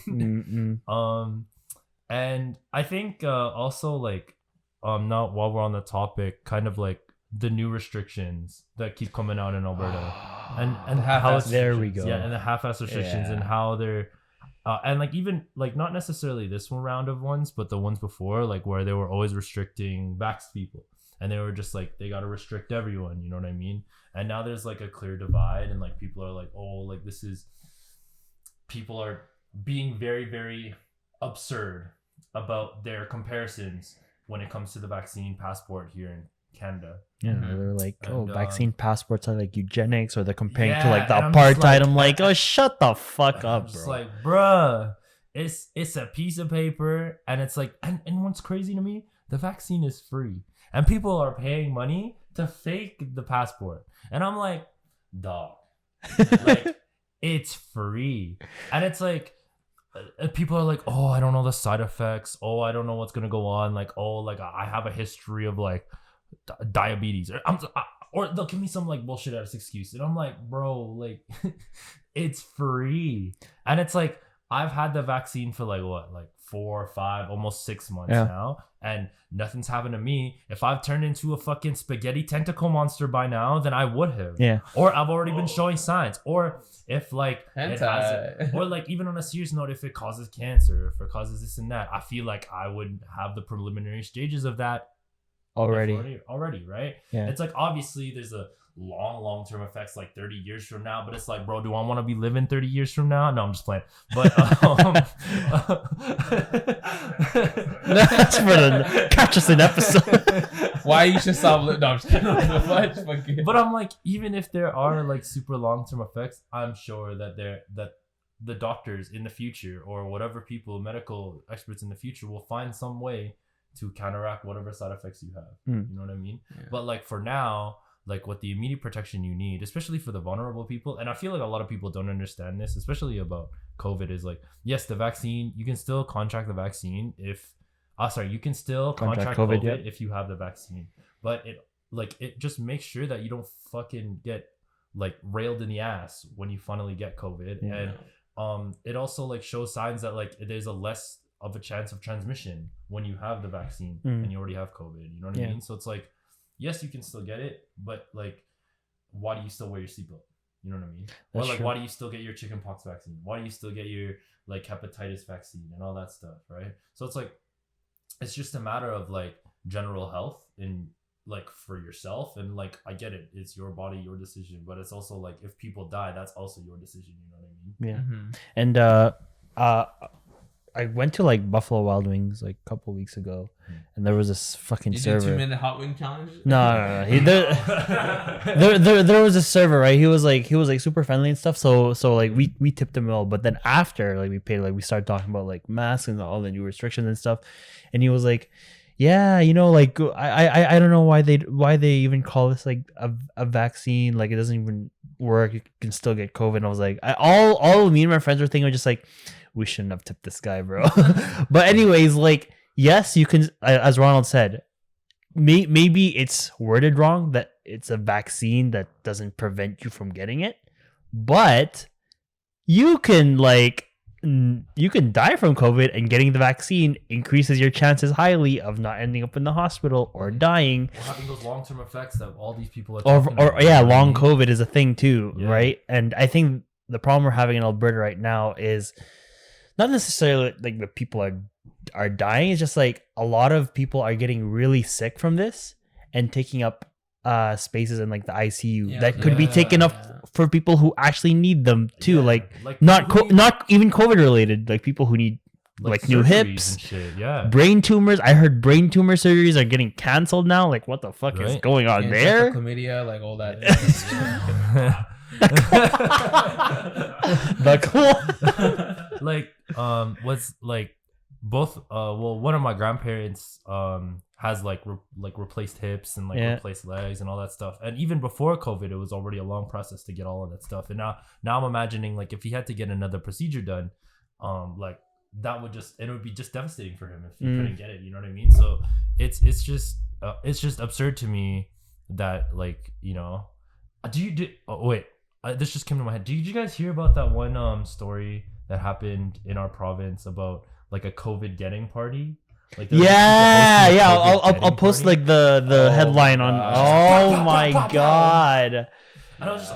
And I think also like now while we're on the topic, kind of like the new restrictions that keep coming out in Alberta, and how there we go, and the half-ass restrictions and how they're and like even like not necessarily this one round of ones, but the ones before, like where they were always restricting vaxxed people. And they were just like, they got to restrict everyone, you know what I mean? And now there's like a clear divide, and like people are like, oh, like people are being very, very absurd about their comparisons when it comes to the vaccine passport here in Canada. Yeah, they're like, vaccine passports are like eugenics, or they're comparing to Yeah, like the and apartheid. I'm like, oh, shut the fuck up, bro. Just like, bruh, it's a piece of paper, and it's like, and what's crazy to me, the vaccine is free. And people are paying money to fake the passport. And I'm like, dog, like, it's free. And it's like, people are like, oh, I don't know the side effects. Oh, I don't know what's going to go on. Like, oh, like I have a history of like diabetes. Or they'll give me some like bullshit ass excuse. And I'm like, bro, like, it's free. And it's like, I've had the vaccine for like what, like 4 or 5, almost 6 months now, and nothing's happened to me. If I've turned into a fucking spaghetti tentacle monster by now, then I would have. Yeah. Or I've already been showing signs. Or if like it has, or like even on a serious note, if it causes cancer, if it causes this and that, I feel like I would have the preliminary stages of that already, right? Yeah. It's like obviously there's a long-term effects like 30 years from now, but it's like, bro, do I want to be living 30 years from now? No, I'm just playing. But that's for the catch us an episode. Why you should stop living? No, I'm just kidding. But I'm like, even if there are like super long-term effects, I'm sure that the doctors in the future, or whatever people, medical experts in the future, will find some way to counteract whatever side effects you have. You know what I mean? Yeah. But like for now, like what the immediate protection you need, especially for the vulnerable people, and I feel like a lot of people don't understand this, especially about COVID, is like, yes, the vaccine, you can still contract the vaccine if you can still contract COVID if you have the vaccine, but it just makes sure that you don't fucking get like railed in the ass when you finally get COVID. And it also like shows signs that like there's a less of a chance of transmission when you have the vaccine and you already have COVID, you know what I mean? So it's like, yes, you can still get it, but like, why do you still wear your seatbelt? You know what I mean? Or That's like, true. why do you still get your chickenpox vaccine? Why do you still get your like hepatitis vaccine and all that stuff, right? So it's like, it's just a matter of like general health and like for yourself. And like, I get it, it's your body, your decision, but it's also like, if people die, that's also your decision. You know what I mean? Yeah. Mhm. And I went to like Buffalo Wild Wings like a couple weeks ago, and there was this fucking You did server. 2-minute hot wing challenge? No. There was a server, right? He was like super friendly and stuff. So like we tipped him well, but then after like we paid, like we started talking about like masks and all the new restrictions and stuff, and he was like, yeah, you know, like I don't know why they even call this like a vaccine, like it doesn't even work, you can still get COVID. And I was like, all me and my friends were thinking, just like, we shouldn't have tipped this guy, bro. But anyways, like, yes, you can, as Ronald said, maybe it's worded wrong that it's a vaccine that doesn't prevent you from getting it, but you can die from COVID, and getting the vaccine increases your chances highly of not ending up in the hospital or dying. Or having those long-term effects that all these people are Or talking about, yeah, you know what I long mean? COVID is a thing too, Yeah. right? And I think the problem we're having in Alberta right now is not necessarily like the people are dying. It's just like a lot of people are getting really sick from this and taking up spaces in like the ICU Yeah. that could be taken up Yeah. for people who actually need them too. Yeah, Like not people who need, not even COVID related, like people who need like new surgeries hips, and shit. Yeah. brain tumors. I heard brain tumor surgeries are getting canceled now. Like, what the fuck is Right. going on And there? chlamydia, like all that. The Was like both well, one of my grandparents has like replaced hips and like Yeah. replaced legs and all that stuff. And even before COVID, it was already a long process to get all of that stuff. And now I'm imagining like if he had to get another procedure done, like that would be just devastating for him if he couldn't get it. You know what I mean? So it's just absurd to me that, like, you know, this just came to my head. Did you guys hear about that one story that happened in our province about like a COVID getting party? Like there was yeah, people hosting a yeah. COVID I'll getting post party. like the Oh headline my on. gosh. Oh my god. And I was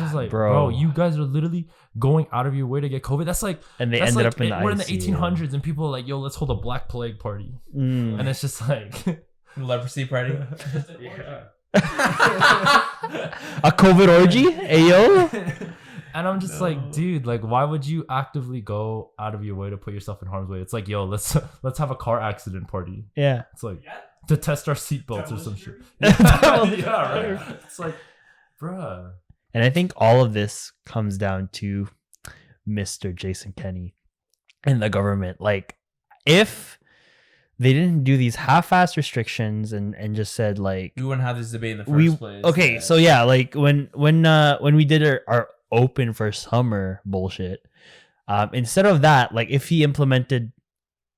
just like, bro, you guys are literally going out of your way to get COVID. That's like, And they that's ended like up in the we're in the ICU. 1800s and people are like, yo, let's hold a Black Plague party. Mm. And it's just like, Leprosy party. yeah. A COVID orgy? Ayo? And I'm just like, dude, like, why would you actively go out of your way to put yourself in harm's way? It's like, yo, let's have a car accident party. Yeah. It's like to test our seatbelts or some shit. Devil's Yeah, right. It's like, bruh. And I think all of this comes down to Mr. Jason Kenney and the government. Like, if they didn't do these half-ass restrictions and just said like, We wouldn't have this debate in the first place. okay, Yeah. so yeah, like when we did our open for summer bullshit, instead of that, like if he implemented,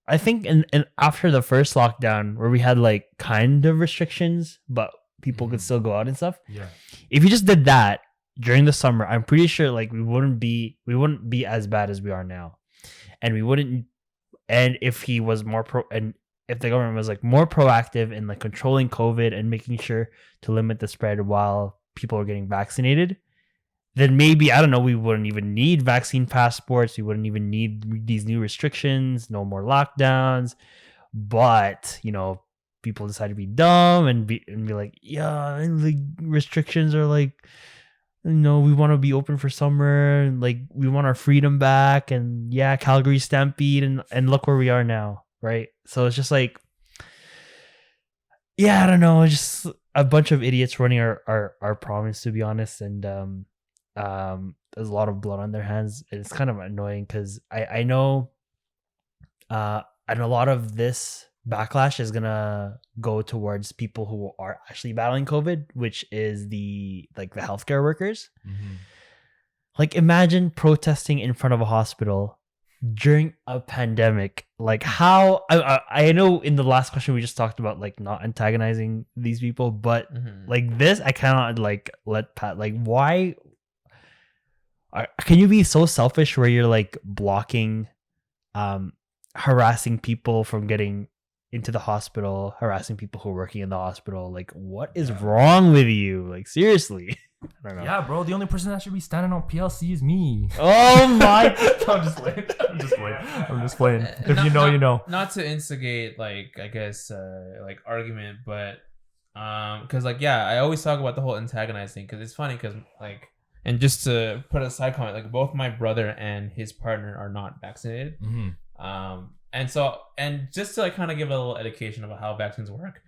I think in after the first lockdown where we had like kind of restrictions but people could still go out and stuff, Yeah. if you just did that during the summer, I'm pretty sure like we wouldn't be as bad as we are now. And if he was if the government was like more proactive in like controlling COVID and making sure to limit the spread while people are getting vaccinated, then maybe, I don't know, we wouldn't even need vaccine passports. We wouldn't even need these new restrictions, no more lockdowns. But, you know, people decide to be dumb and be like, yeah, the restrictions are like, you know, we want to be open for summer and like we want our freedom back. And yeah, Calgary Stampede, and look where we are now. Right. So it's just like, yeah, I don't know. It's just a bunch of idiots running our province, to be honest. And there's a lot of blood on their hands. And it's kind of annoying because I know and a lot of this backlash is gonna go towards people who are actually battling COVID, which is the healthcare workers. Mm-hmm. Like, imagine protesting in front of a hospital during a pandemic. Like, how I know in the last question we just talked about like not antagonizing these people, but like this, I cannot like let Pat, like, why can you be so selfish where you're like blocking harassing people from getting into the hospital, harassing people who are working in the hospital. Like, what is wrong with you? Like, seriously. I don't know. Yeah, bro. The only person that should be standing on PLC is me. Oh my! I'm just playing. I'm just playing. If you know, you know. Not to instigate, like, I guess, like argument, but because like, yeah, I always talk about the whole antagonizing because it's funny because like, and just to put a side comment, like both my brother and his partner are not vaccinated. And so, and just to like kind of give a little education about how vaccines work.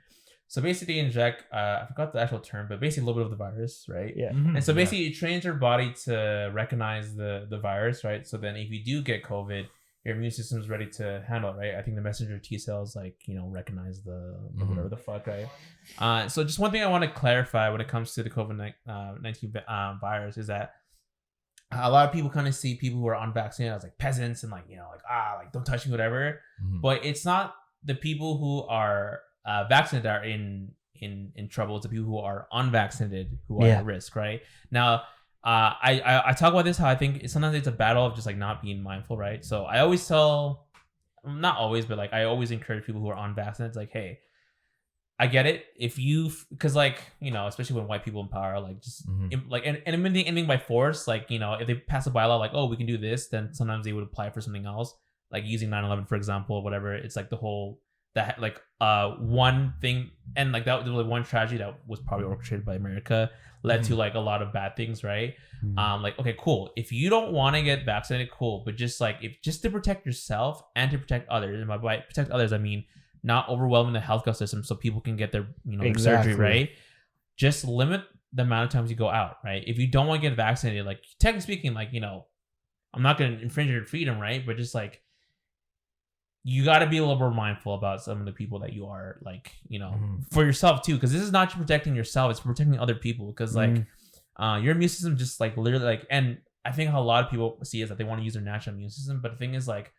So basically inject, I forgot the actual term, but basically a little bit of the virus, right? Yeah. And so basically it trains your body to recognize the virus, right? So then if you do get COVID, your immune system is ready to handle it, right? I think the messenger T cells, like, you know, recognize the whatever the fuck, right? So just one thing I want to clarify when it comes to the COVID-19 virus is that a lot of people kind of see people who are unvaccinated as like peasants and like, you know, like don't touch me, whatever. But it's not the people who are vaccinated that are in trouble. It's the people who are unvaccinated who are at risk, right? Now, I talk about this how I think sometimes it's a battle of just like not being mindful, right? So I always tell, not always, but like I always encourage people who are unvaccinated, like, hey, I get it. If you, because like, you know, especially when white people in power, like just like and anything by force, like, you know, if they pass a bylaw like, oh, we can do this, then sometimes they would apply for something else, like using 9/11 for example, whatever. It's like the whole that like one thing, and like that was like one tragedy that was probably orchestrated by America led to like a lot of bad things, right? Like, okay, cool. If you don't want to get vaccinated, cool, but just like if just to protect yourself and to protect others, and by protect others I mean not overwhelming the healthcare system so people can get their, you know, their surgery, right? Just limit the amount of times you go out, right? If you don't want to get vaccinated, like technically speaking, like, you know, I'm not going to infringe your freedom, right? But just like, you got to be a little more mindful about some of the people that you are like, you know, for yourself too, because this is not just protecting yourself, it's protecting other people, because like your immune system just like literally like, and I think how a lot of people see is that they want to use their natural immune system, but the thing is like,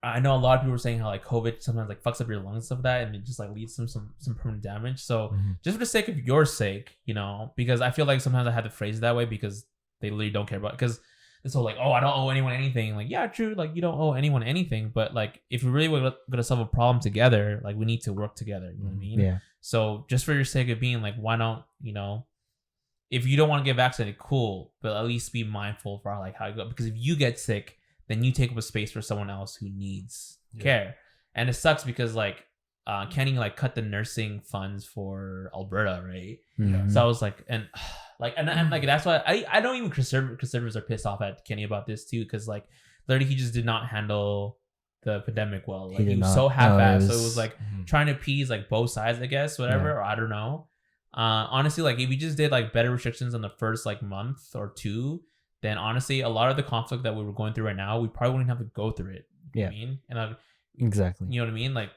I know a lot of people are saying how like COVID sometimes like fucks up your lungs and stuff like that, and it just like leads to some permanent damage. So just for the sake of your sake, you know, because I feel like sometimes I have to phrase it that way because they literally don't care about it. Because this whole like, oh, I don't owe anyone anything. Like, yeah, true. Like you don't owe anyone anything, but like if we really were gonna solve a problem together, like we need to work together. You know what I mean? Yeah. So just for your sake of being like, why don't, you know, if you don't want to get vaccinated, cool, but at least be mindful for like how you go. Because if you get sick, then you take up a space for someone else who needs care. And it sucks because like Kenny like cut the nursing funds for Alberta, right? So I was like, and like that's why I don't even conservatives are pissed off at Kenny about this too, because like literally he just did not handle the pandemic well. Like he was so half-assed. So it was like trying to appease like both sides, I guess, whatever, or I don't know. Honestly, like if we just did like better restrictions in the first like month or two, then honestly, a lot of the conflict that we were going through right now, we probably wouldn't have to go through it. You know what I mean? And exactly. You know what I mean? Like,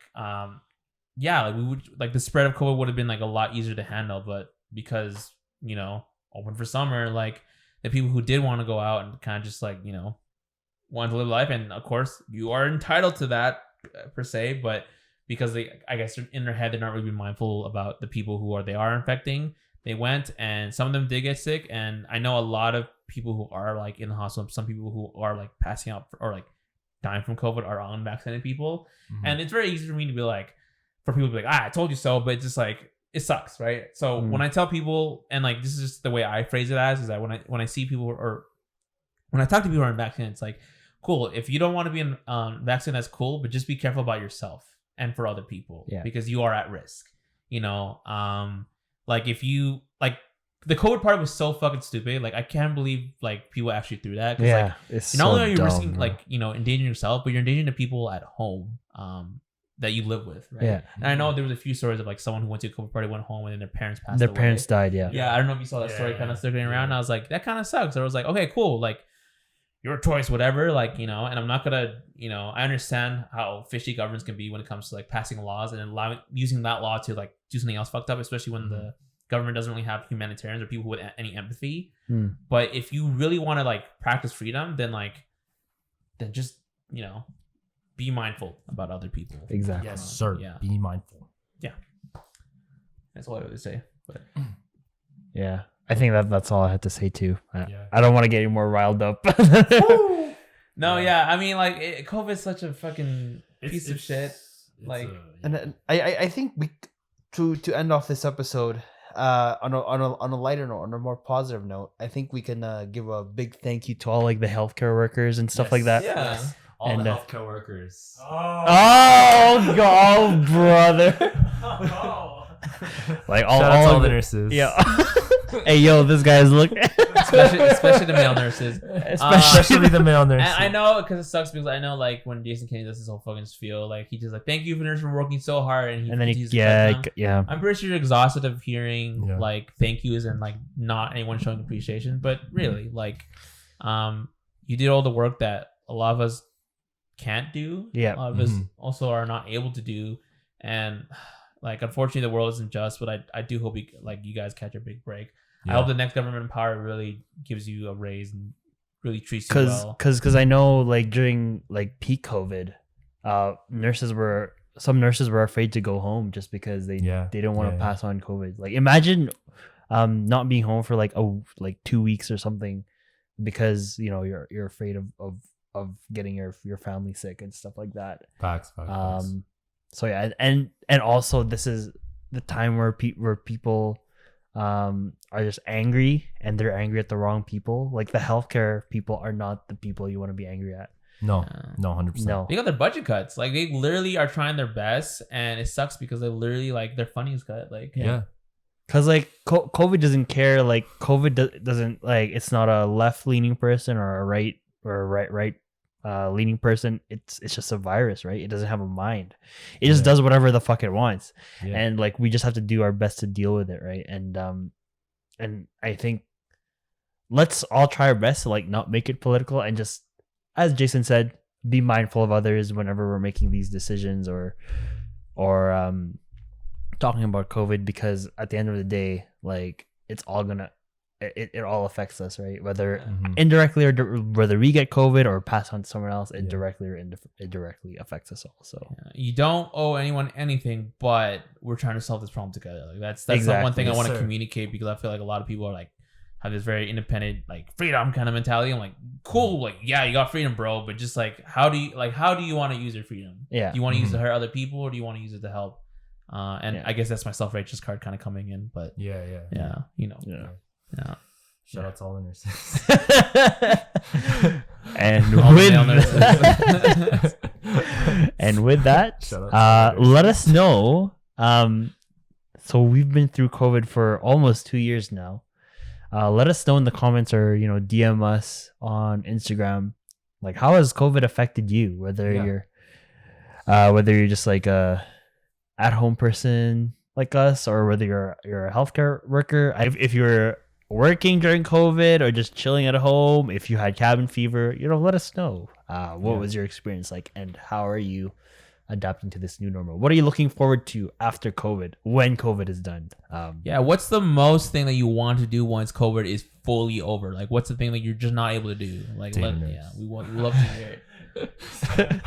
yeah, like we would, like the spread of COVID would have been like a lot easier to handle, but because, you know, open for summer, like the people who did want to go out and kind of just like, you know, want to live life, and of course you are entitled to that per se, but because they, I guess in their head, they're not really mindful about the people who they are infecting. They went, and some of them did get sick, and I know a lot of people who are like in the hospital, some people who are like passing out or like dying from COVID are unvaccinated people. And it's very easy for me to be like, for people to be like, I told you so, but it's just like, it sucks, right? So when I tell people, and like this is just the way I phrase it as, is that when I see people, or when I talk to people who are unvaccinated, it's like, cool, if you don't want to be vaccinated, that's cool, but just be careful about yourself and for other people, because you are at risk, you know. Like if you like, the COVID part was so fucking stupid. Like I can't believe like people actually threw that. Like, it's not only are you dumb, risking bro. like, you know, endangering yourself, but you're endangering the people at home that you live with, right? Yeah. And I know there was a few stories of like someone who went to a COVID party, went home, and then their parents passed away. Their parents died. Yeah. I don't know if you saw that story kind of circulating around. And I was like, that kind of sucks. I was like, okay, cool. Like your choice, whatever. Like, you know, and I'm not gonna, you know, I understand how fishy governments can be when it comes to like passing laws and then using that law to like do something else fucked up, especially when the government doesn't really have humanitarians or people with any empathy. But if you really want to like practice freedom, then just, you know, be mindful about other people. Exactly. Yes, sir. Yeah. Be mindful. Yeah. That's all I would say. But yeah, I think that's all I had to say too. I don't want to get any more riled up. No, yeah. I mean, like COVID's such a fucking piece of shit. Like, And then I think we to end off this episode on a lighter note, on a more positive note, I think we can give a big thank you to all like the healthcare workers and stuff like that. Yeah. Yes. All And, the healthcare workers. Oh God, brother! Like Shout out to all of the it. nurses. Yeah. Hey, yo, this guy's looking. especially the male nurses. Especially the male nurses. And I know because it sucks because I know like when Jasen Kennedy does this whole fucking spiel, like he just like thank you for nurses for working so hard, and then continues to cut down. yeah. I'm pretty sure you're exhausted of hearing Yeah. like thank yous and like not anyone showing appreciation, but really like, you did all the work that a lot of us can't do. Yeah. A lot of us also are not able to do, and like unfortunately the world isn't just. But I do hope you guys catch a big break. I hope the next government in power really gives you a raise and really treats you well. Because I know like during like peak COVID, some nurses were afraid to go home just because they didn't want to pass on COVID. Like imagine not being home for like 2 weeks or something because you're afraid of getting your family sick and stuff like that. Facts. So yeah, and also this is the time where people are just angry, and they're angry at the wrong people. Like the healthcare people are not the people you want to be angry at. No, 100%. No. They got their budget cuts. Like they literally are trying their best, and it sucks because they literally like their funding is cut. Like Yeah. Because like COVID doesn't care. Like COVID doesn't like it's not a left leaning person or a right leaning person. It's just a virus, right? It doesn't have a mind. It just does whatever the fuck it wants, and like we just have to do our best to deal with it, right? And I think let's all try our best to like not make it political and just, as Jasen said, be mindful of others whenever we're making these decisions or talking about COVID, because at the end of the day, like it all affects us, right? Whether indirectly or whether we get COVID or pass on to someone else, it directly or indirectly affects us all. So you don't owe anyone anything, but we're trying to solve this problem together. Like that's the Exactly. one thing I Yes, want to sir. communicate, because I feel like a lot of people are like have this very independent, like freedom kind of mentality. I'm like, cool, like yeah, you got freedom, bro, but just like how do you want to use your freedom? yeah, Do you want to use it to hurt other people, or do you want to use it to help? I guess that's my self-righteous card kind of coming in, but yeah. Shout out to all the nurses. and All the with male nurses. and with that, Shout out to all the let us know. So we've been through COVID for almost 2 years now. Let us know in the comments or DM us on Instagram. Like, how has COVID affected you? Whether you're just like a at-home person like us, or whether you're a healthcare worker. If you're working during COVID or just chilling at home, if you had cabin fever, let us know. What was your experience like, and how are you adapting to this new normal? What are you looking forward to after COVID, when COVID is done? What's the most thing that you want to do once COVID is fully over? Like, what's the thing that you're just not able to do? Like, we love to hear it.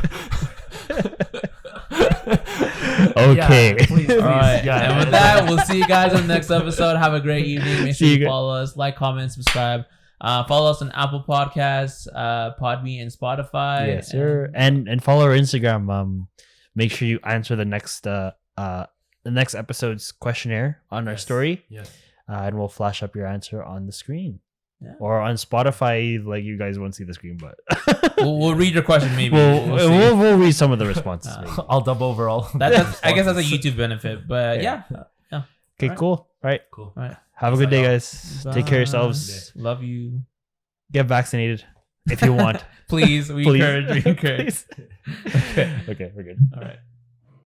Okay. Please. All right. Yeah. And with that, we'll see you guys on the next episode. Have a great evening. Make sure See you you guys. follow us, like, comment, subscribe. Follow us on Apple Podcasts, Podme, and Spotify. Yes, sir. And follow our Instagram. Make sure you answer the next episode's questionnaire on our story. Yes. And we'll flash up your answer on the screen. Yeah. Or on Spotify, like you guys won't see the screen, but We'll read your question maybe. we'll see. read some of the responses. Maybe. I'll dub over all. I guess that's a YouTube benefit, but yeah. Okay, Alright. cool. All right. Cool. All right. Have a good day, guys. Take care of Bye. yourselves. Love you. Get vaccinated if you want. Please, we Please. encourage. Please. Okay, we're good. All right.